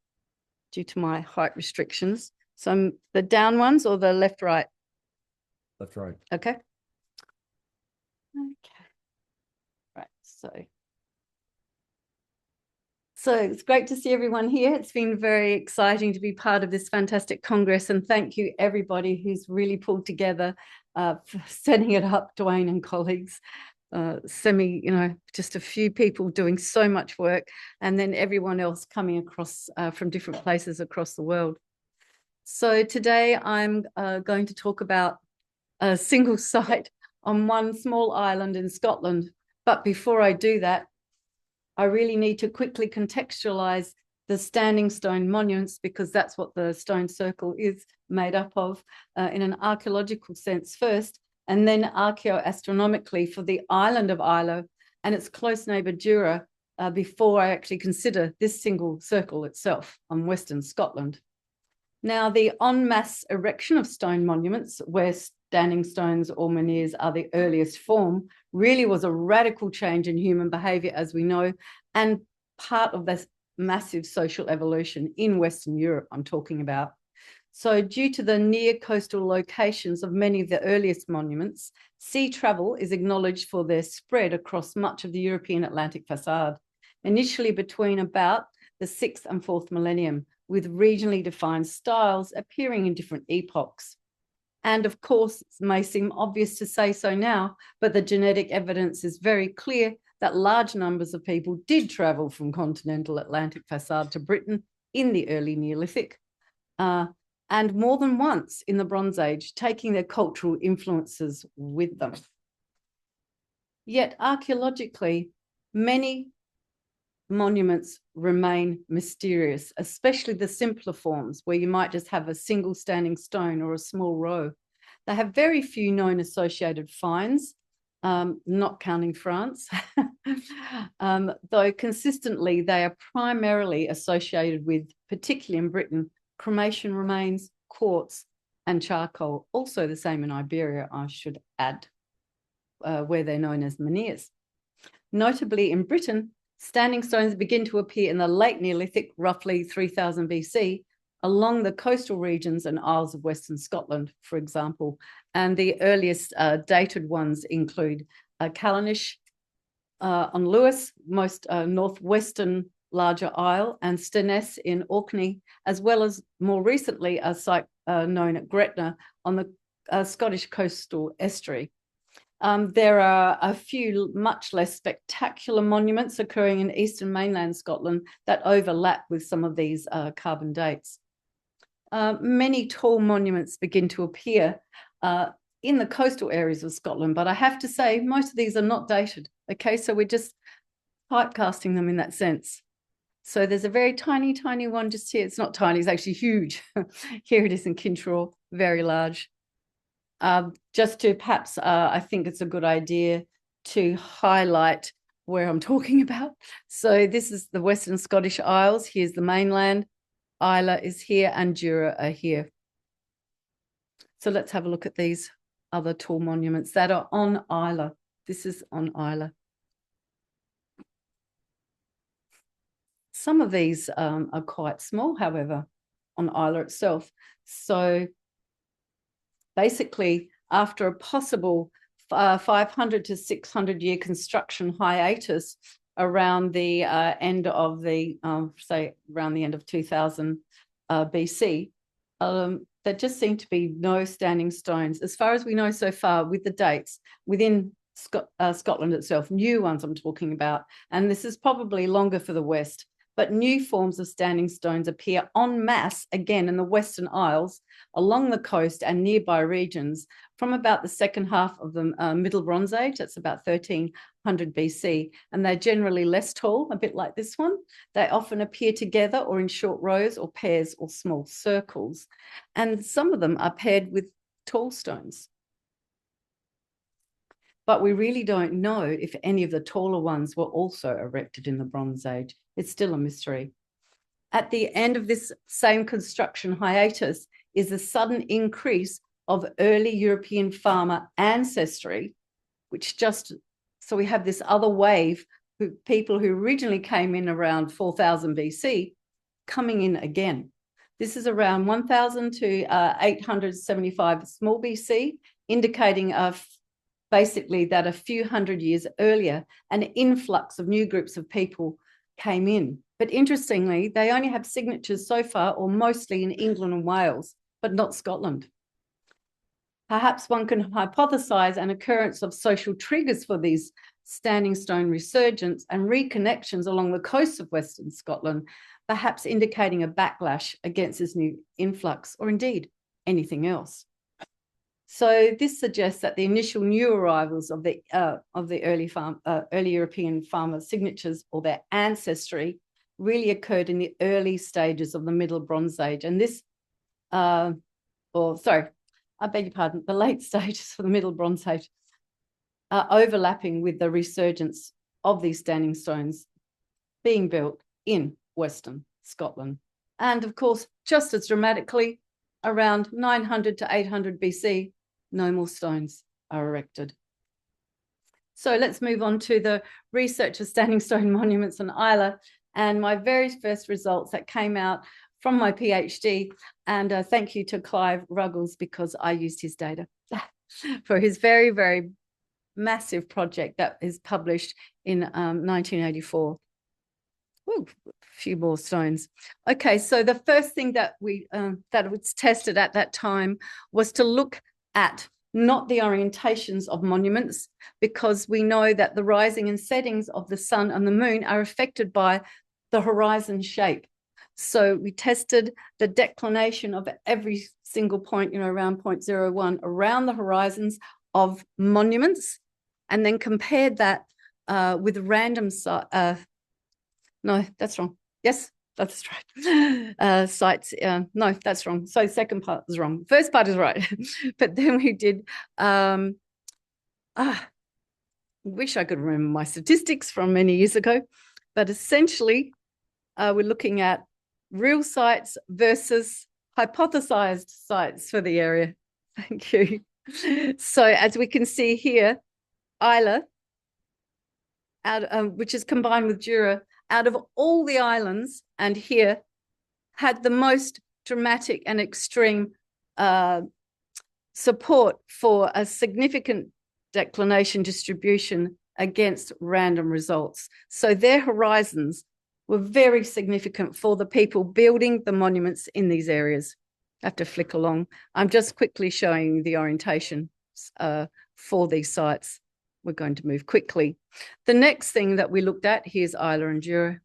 due to my height restrictions. So I'm the down ones or the left, right? That's right. Okay. Okay. Right. So it's great to see everyone here. It's been very exciting to be part of this fantastic Congress, and thank you everybody who's really pulled together for setting it up, Dwayne and colleagues. Just a few people doing so much work, and then everyone else coming across from different places across the world. So today I'm going to talk about a single site on one small island in Scotland. But before I do that, I really need to quickly contextualize the standing stone monuments, because that's what the stone circle is made up of in an archaeological sense first, and then archaeoastronomically for the island of Islay and its close neighbour Jura, before I actually consider this single circle itself on Western Scotland. Now, the en masse erection of stone monuments, where standing stones or menhirs are the earliest form, really was a radical change in human behaviour, as we know, and part of this massive social evolution in Western Europe I'm talking about. So due to the near coastal locations of many of the earliest monuments, sea travel is acknowledged for their spread across much of the European Atlantic facade, initially between about the 6th and 4th millennium, with regionally defined styles appearing in different epochs. And of course, it may seem obvious to say so now, but the genetic evidence is very clear that large numbers of people did travel from continental Atlantic facade to Britain in the early Neolithic, and more than once in the Bronze Age, taking their cultural influences with them. Yet archaeologically, many monuments remain mysterious, especially the simpler forms where you might just have a single standing stone or a small row. They have very few known associated finds, not counting France, though consistently they are primarily associated with, particularly in Britain, cremation remains, quartz and charcoal, also the same in Iberia, I should add, where they're known as menhirs. Notably in Britain, standing stones begin to appear in the late Neolithic, roughly 3000 BC, along the coastal regions and isles of Western Scotland, for example. And the earliest dated ones include Callanish on Lewis, most northwestern larger isle, and Stenness in Orkney, as well as more recently a site known at Gretna on the Scottish coastal estuary. There are a few much less spectacular monuments occurring in eastern mainland Scotland that overlap with some of these carbon dates. Many tall monuments begin to appear in the coastal areas of Scotland, but I have to say most of these are not dated. Okay, so we're just typecasting them in that sense. So there's a very tiny, tiny one just here. It's not tiny, it's actually huge. Here it is in Kintraw, very large. Just to perhaps, I think it's a good idea to highlight where I'm talking about. So this is the Western Scottish Isles. Here's the mainland. Islay is here and Jura are here. So let's have a look at these other tall monuments that are on Islay. This is on Islay. Some of these are quite small, however, on Islay itself. So basically, after a possible 500 to 600 year construction hiatus around the end of the, say, around the end of 2000 BC, there just seemed to be no standing stones, as far as we know so far, with the dates within Scotland itself, new ones I'm talking about. And this is probably longer for the West. But new forms of standing stones appear en masse again in the Western Isles, along the coast and nearby regions from about the second half of the Middle Bronze Age. That's about 1300 BC. And they're generally less tall, a bit like this one. They often appear together or in short rows or pairs or small circles. And some of them are paired with tall stones. But we really don't know if any of the taller ones were also erected in the Bronze Age. It's still a mystery. At the end of this same construction hiatus is a sudden increase of early European farmer ancestry, which so we have this other wave of people who originally came in around 4000 BC coming in again. This is around 1000 to 875 small BC, indicating basically that a few hundred years earlier, an influx of new groups of people came in. But interestingly, they only have signatures so far, or mostly in England and Wales, but not Scotland. Perhaps one can hypothesize an occurrence of social triggers for these standing stone resurgence and reconnections along the coast of Western Scotland, perhaps indicating a backlash against this new influx, or indeed anything else. So this suggests that the initial new arrivals of the early European farmer signatures, or their ancestry, really occurred in the early stages of the Middle Bronze Age. And this, I beg your pardon, the late stages of the Middle Bronze Age are overlapping with the resurgence of these standing stones being built in Western Scotland. And of course, just as dramatically, around 900 to 800 BC, no more stones are erected. So let's move on to the research of standing stone monuments on Islay, and my very first results that came out from my PhD. And thank you to Clive Ruggles, because I used his data for his very, very massive project that is published in 1984. Ooh, a few more stones. Okay, so the first thing that that was tested at that time was to look at not the orientations of monuments, because we know that the rising and settings of the sun and the moon are affected by the horizon shape. So we tested the declination of every single point, around 0.01 around the horizons of monuments, and then compared that with random no, that's wrong. Yes, that's right. Sites. No, that's wrong. So second part is wrong. First part is right. But then we did, wish I could remember my statistics from many years ago. But essentially, we're looking at real sites versus hypothesized sites for the area. Thank you. So as we can see here, Islay, which is combined with Jura, out of all the islands, and here, had the most dramatic and extreme support for a significant declination distribution against random results. So their horizons were very significant for the people building the monuments in these areas. I have to flick along. I'm just quickly showing the orientation for these sites. We're going to move quickly. The next thing that we looked at, here's Islay and Jura,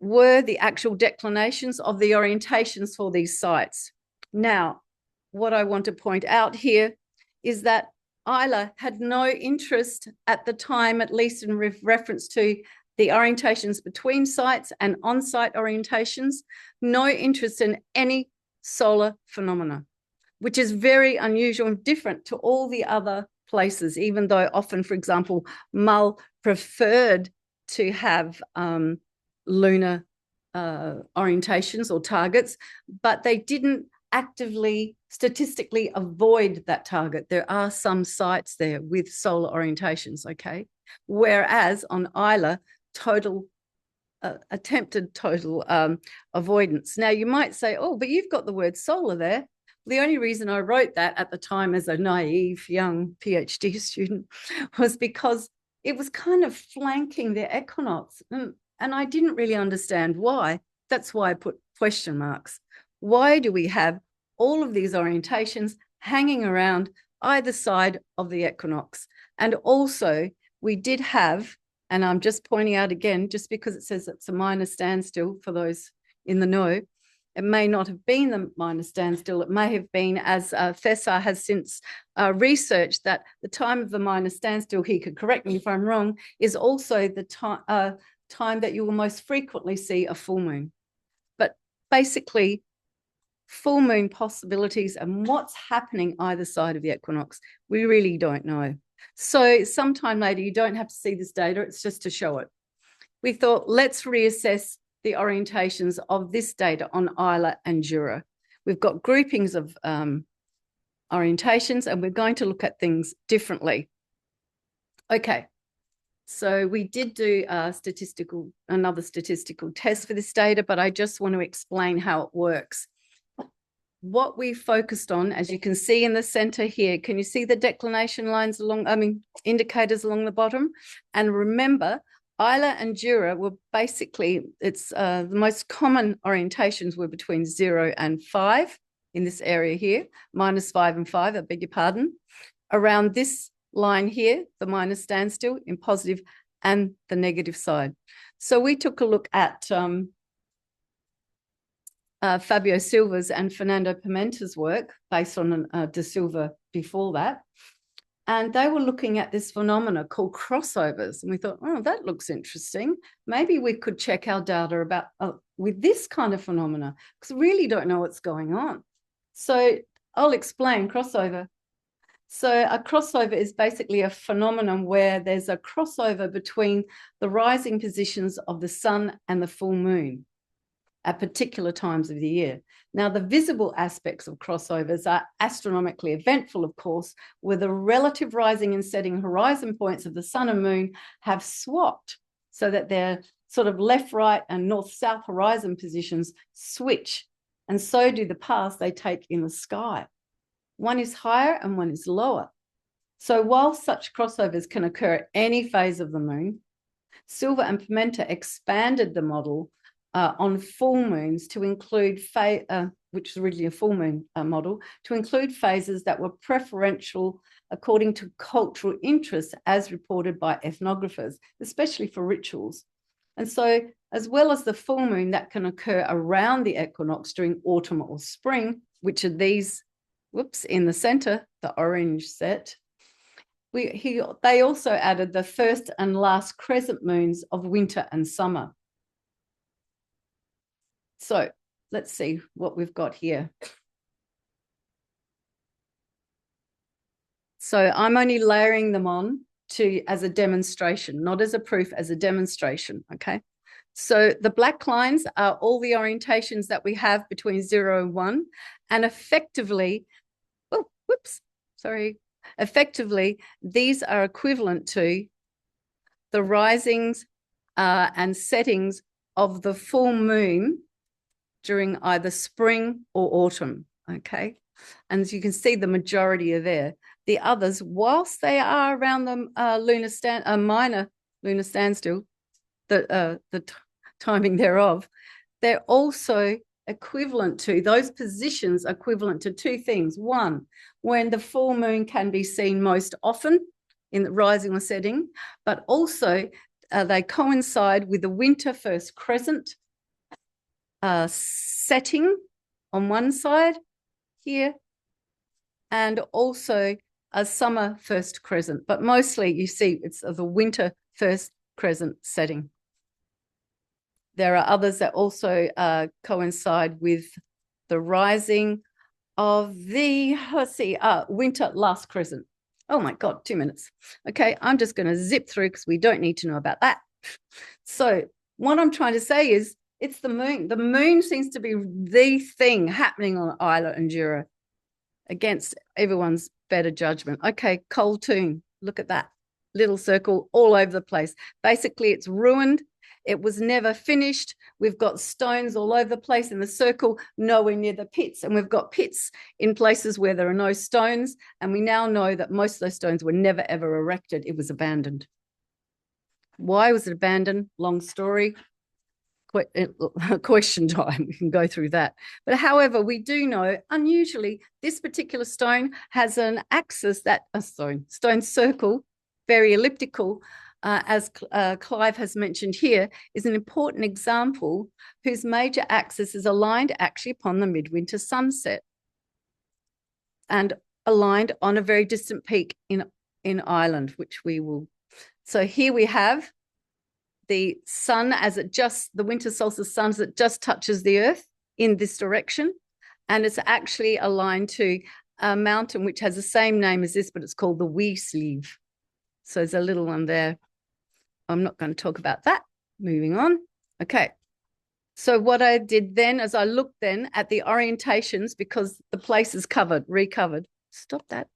were the actual declinations of the orientations for these sites. Now, what I want to point out here is that Isla had no interest at the time, at least in reference to the orientations between sites and on-site orientations, no interest in any solar phenomena, which is very unusual and different to all the other places, even though often, for example, Mull preferred to have lunar orientations or targets, but they didn't actively statistically avoid that target. There are some sites there with solar orientations, okay? Whereas on Isla, attempted total avoidance. Now you might say, oh, but you've got the word solar there. The only reason I wrote that at the time as a naive young PhD student was because it was kind of flanking the equinox. And I didn't really understand why. That's why I put question marks. Why do we have all of these orientations hanging around either side of the equinox? And also we did have, and I'm just pointing out again, just because it says it's a minor standstill for those in the know, it may not have been the minor standstill. It may have been, as Thessar has since researched, that the time of the minor standstill, he could correct me if I'm wrong, is also the time that you will most frequently see a full moon. But basically, full moon possibilities and what's happening either side of the equinox, we really don't know. So sometime later, you don't have to see this data, it's just to show it. We thought, let's reassess the orientations of this data on Isla and Jura. We've got groupings of orientations and we're going to look at things differently. Okay, so we did do another statistical test for this data, but I just want to explain how it works. What we focused on, as you can see in the center here, can you see the declination lines indicators along the bottom? And remember, Isla and Jura were basically, the most common orientations were between 0 and 5 in this area here, -5 and 5, I beg your pardon. Around this line here, the minor standstill in positive and the negative side. So we took a look at Fabio Silva's and Fernando Pimenta's work based on De Silva before that. And they were looking at this phenomena called crossovers. And we thought, oh, that looks interesting. Maybe we could check our data about with this kind of phenomena, because we really don't know what's going on. So I'll explain crossover. So a crossover is basically a phenomenon where there's a crossover between the rising positions of the sun and the full moon at particular times of the year. Now, the visible aspects of crossovers are astronomically eventful, of course, where the relative rising and setting horizon points of the sun and moon have swapped so that their sort of left, right, and north-south horizon positions switch. And so do the paths they take in the sky. One is higher and one is lower. So while such crossovers can occur at any phase of the moon, Silva and Pimenta expanded the model on full moons to include, which is originally a full moon model, to include phases that were preferential according to cultural interests as reported by ethnographers, especially for rituals. And so, as well as the full moon that can occur around the equinox during autumn or spring, which are these, in the center, the orange set, they also added the first and last crescent moons of winter and summer. So let's see what we've got here. So I'm only layering them on as a demonstration, not as a proof, as a demonstration, okay? So the black lines are all the orientations that we have between 0 and 1, and effectively, effectively, these are equivalent to the risings and settings of the full moon during either spring or autumn, okay? And as you can see, the majority are there. The others, whilst they are around the minor lunar standstill, the timing thereof, they're also equivalent to, those positions equivalent to two things. One, when the full moon can be seen most often in the rising or setting, but also they coincide with the winter first crescent setting on one side here and also a summer first crescent. But mostly you see it's the winter first crescent setting. There are others that also coincide with the rising of the, winter last crescent. Oh my God, 2 minutes. Okay, I'm just going to zip through because we don't need to know about that. So what I'm trying to say is it's the moon. The moon seems to be the thing happening on Isla and Jura against everyone's better judgment. Okay, Coltoon, look at that little circle all over the place. Basically, it's ruined. It was never finished. We've got stones all over the place in the circle, nowhere near the pits. And we've got pits in places where there are no stones. And we now know that most of those stones were never, ever erected. It was abandoned. Why was it abandoned? Long story. Question time. We can go through that. But however, we do know, unusually, this particular stone has an axis that, stone circle, very elliptical, as Clive has mentioned here, is an important example whose major axis is aligned actually upon the midwinter sunset and aligned on a very distant peak in Ireland, which we will. So here we have the sun the winter solstice sun as it just touches the earth in this direction. And it's actually aligned to a mountain which has the same name as this, but it's called the Wee Sleeve. So there's a little one there. I'm not going to talk about that. Moving on. Okay. So what I did then is I looked then at the orientations because the place is recovered. Stop that.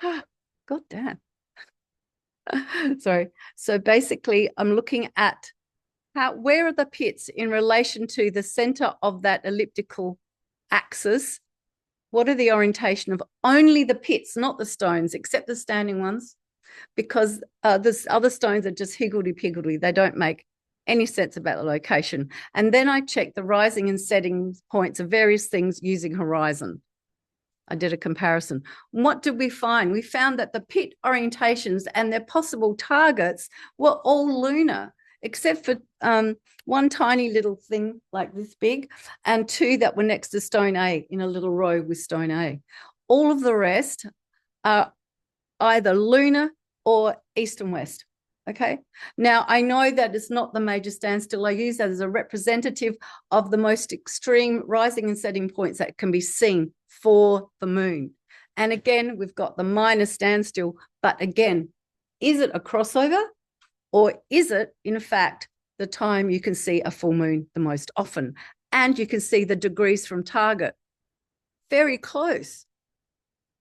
God damn. Sorry. So basically I'm looking at where are the pits in relation to the center of that elliptical axis? What are the orientation of only the pits, not the stones, except the standing ones? Because the other stones are just higgledy-piggledy. They don't make any sense about the location. And then I checked the rising and setting points of various things using horizon. I did a comparison. What did we find? We found that the pit orientations and their possible targets were all lunar, except for one tiny little thing like this big and two that were next to stone A in a little row with stone A. All of the rest are either lunar or east and west. Okay. Now, I know that it's not the major standstill. I use that as a representative of the most extreme rising and setting points that can be seen for the moon. And again, we've got the minor standstill. But again, is it a crossover or is it, in fact, the time you can see a full moon the most often? And you can see the degrees from target. Very close.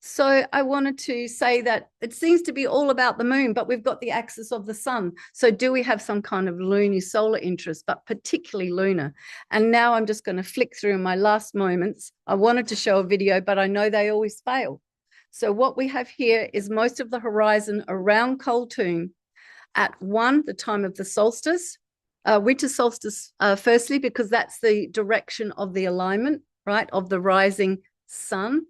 So I wanted to say that it seems to be all about the moon, but we've got the axis of the sun. So do we have some kind of lunisolar interest, but particularly lunar? And now I'm just going to flick through in my last moments. I wanted to show a video, but I know they always fail. So what we have here is most of the horizon around Coltoon at the time of the solstice, winter solstice, firstly, because that's the direction of the alignment, right, of the rising sun.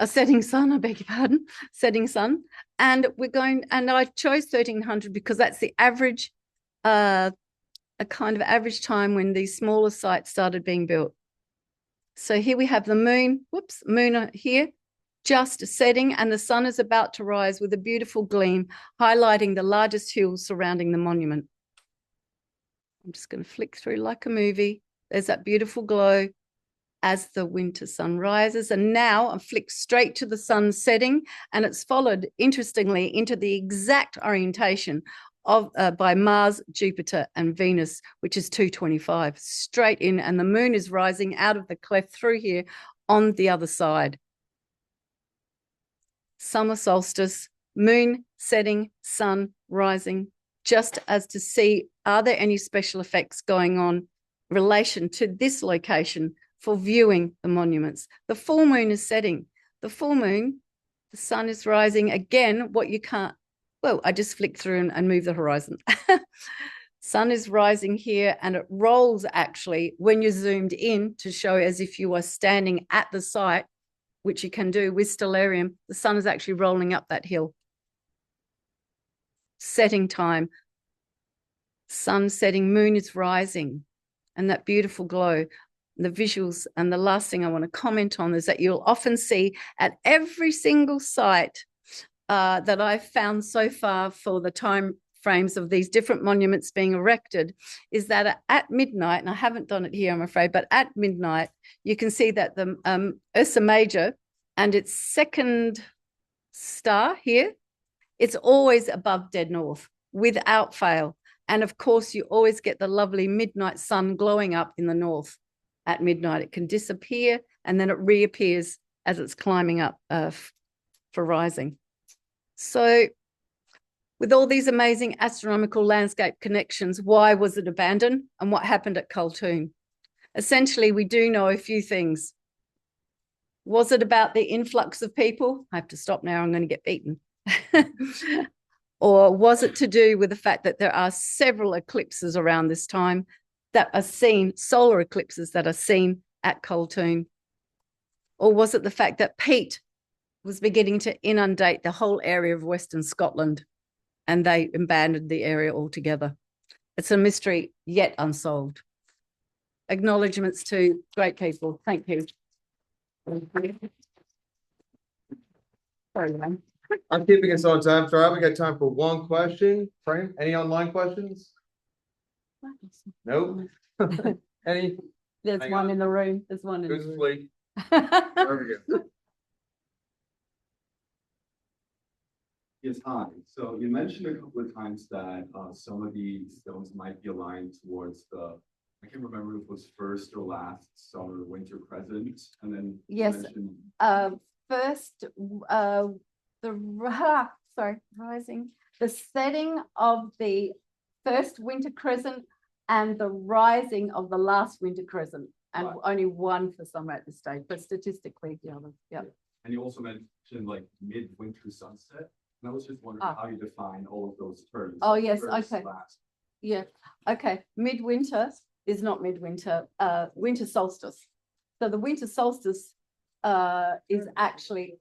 A setting sun, I beg your pardon, setting sun. And I chose 1300 because that's the average, a kind of average time when these smaller sites started being built. So here we have the moon, moon here, just setting, and the sun is about to rise with a beautiful gleam, highlighting the largest hills surrounding the monument. I'm just going to flick through like a movie. There's that beautiful glow as the winter sun rises. And now I flick straight to the sun setting, and it's followed, interestingly, into the exact orientation of by Mars, Jupiter, and Venus, which is 225, straight in, and the moon is rising out of the cleft through here on the other side. Summer solstice, moon setting, sun rising, just as to see, are there any special effects going on in relation to this location for viewing the monuments? The full moon is setting. The full moon, the sun is rising. Again, what you can't, well, I just flick through and move the horizon. Sun is rising here, and it rolls actually when you're zoomed in to show as if you are standing at the site, which you can do with stellarium. The sun is actually rolling up that hill. Setting time, sun setting, moon is rising, and that beautiful glow. the visuals. And the last thing I want to comment on is that you'll often see at every single site that I've found so far for the time frames of these different monuments being erected is that at midnight, and I haven't done it here, I'm afraid, but at midnight, you can see that the Ursa Major and its second star here, it's always above dead north without fail. And of course, you always get the lovely midnight sun glowing up in the north at midnight. It can disappear and then it reappears as it's climbing up for rising. So with all these amazing astronomical landscape connections, why was it abandoned and what happened at Khartoum? Essentially, we do know a few things. Was it about the influx of people? I have to stop now, I'm going to get beaten. Or was it to do with the fact that there are several eclipses around this time that are seen, solar eclipses that are seen at Khartoum? Or was it the fact that peat was beginning to inundate the whole area of Western Scotland and they abandoned the area altogether? It's a mystery yet unsolved. Acknowledgements to great people. Thank you. Sorry, man. I'm keeping us on time. Sorry, we got time for one question. Frank, any online questions? Nope. Any? There's Hang one on. in the room. There's one in Who's the room. asleep? There we go. Yes, hi. So you mentioned a couple of times that some of the stones might be aligned towards I can't remember if it was first or last summer winter crescent. And then yes. First, rising, the setting of the first winter crescent and the rising of the last winter crescent, and right. Only one for summer at this stage, but statistically the other. Yeah. And you also mentioned like midwinter sunset. And I was just wondering how you define all of those terms. Oh, yes. First, Okay. last. Yeah. Okay. Midwinter is not midwinter, winter solstice. So the winter solstice is actually,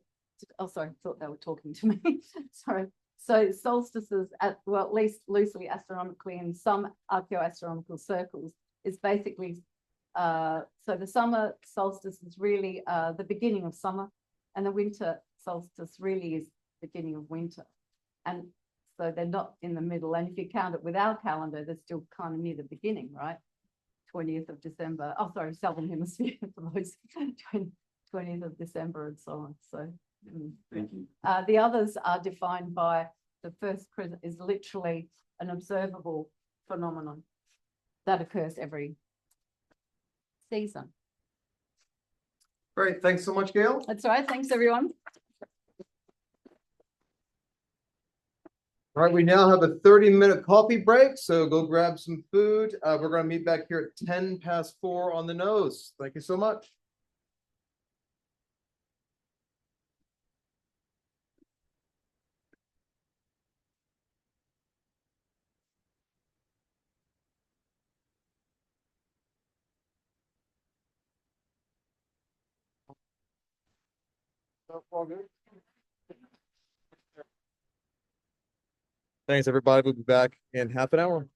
oh, sorry, I thought they were talking to me. Sorry. So solstices, at least loosely astronomically in some archaeoastronomical circles, is basically, so the summer solstice is really the beginning of summer, and the winter solstice really is the beginning of winter. And so they're not in the middle. And if you count it with our calendar, they're still kind of near the beginning, right? 20th of December. Oh, sorry, Southern Hemisphere for those 20th of December and so on. So thank you. the others are defined by the first crescent is literally an observable phenomenon that occurs every season. Great. Thanks so much, Gail. That's all right. Thanks, everyone. All right, we now have a 30-minute coffee break, so go grab some food. We're going to meet back here at 4:10 on the nose. Thank you so much. Thanks, everybody. We'll be back in half an hour.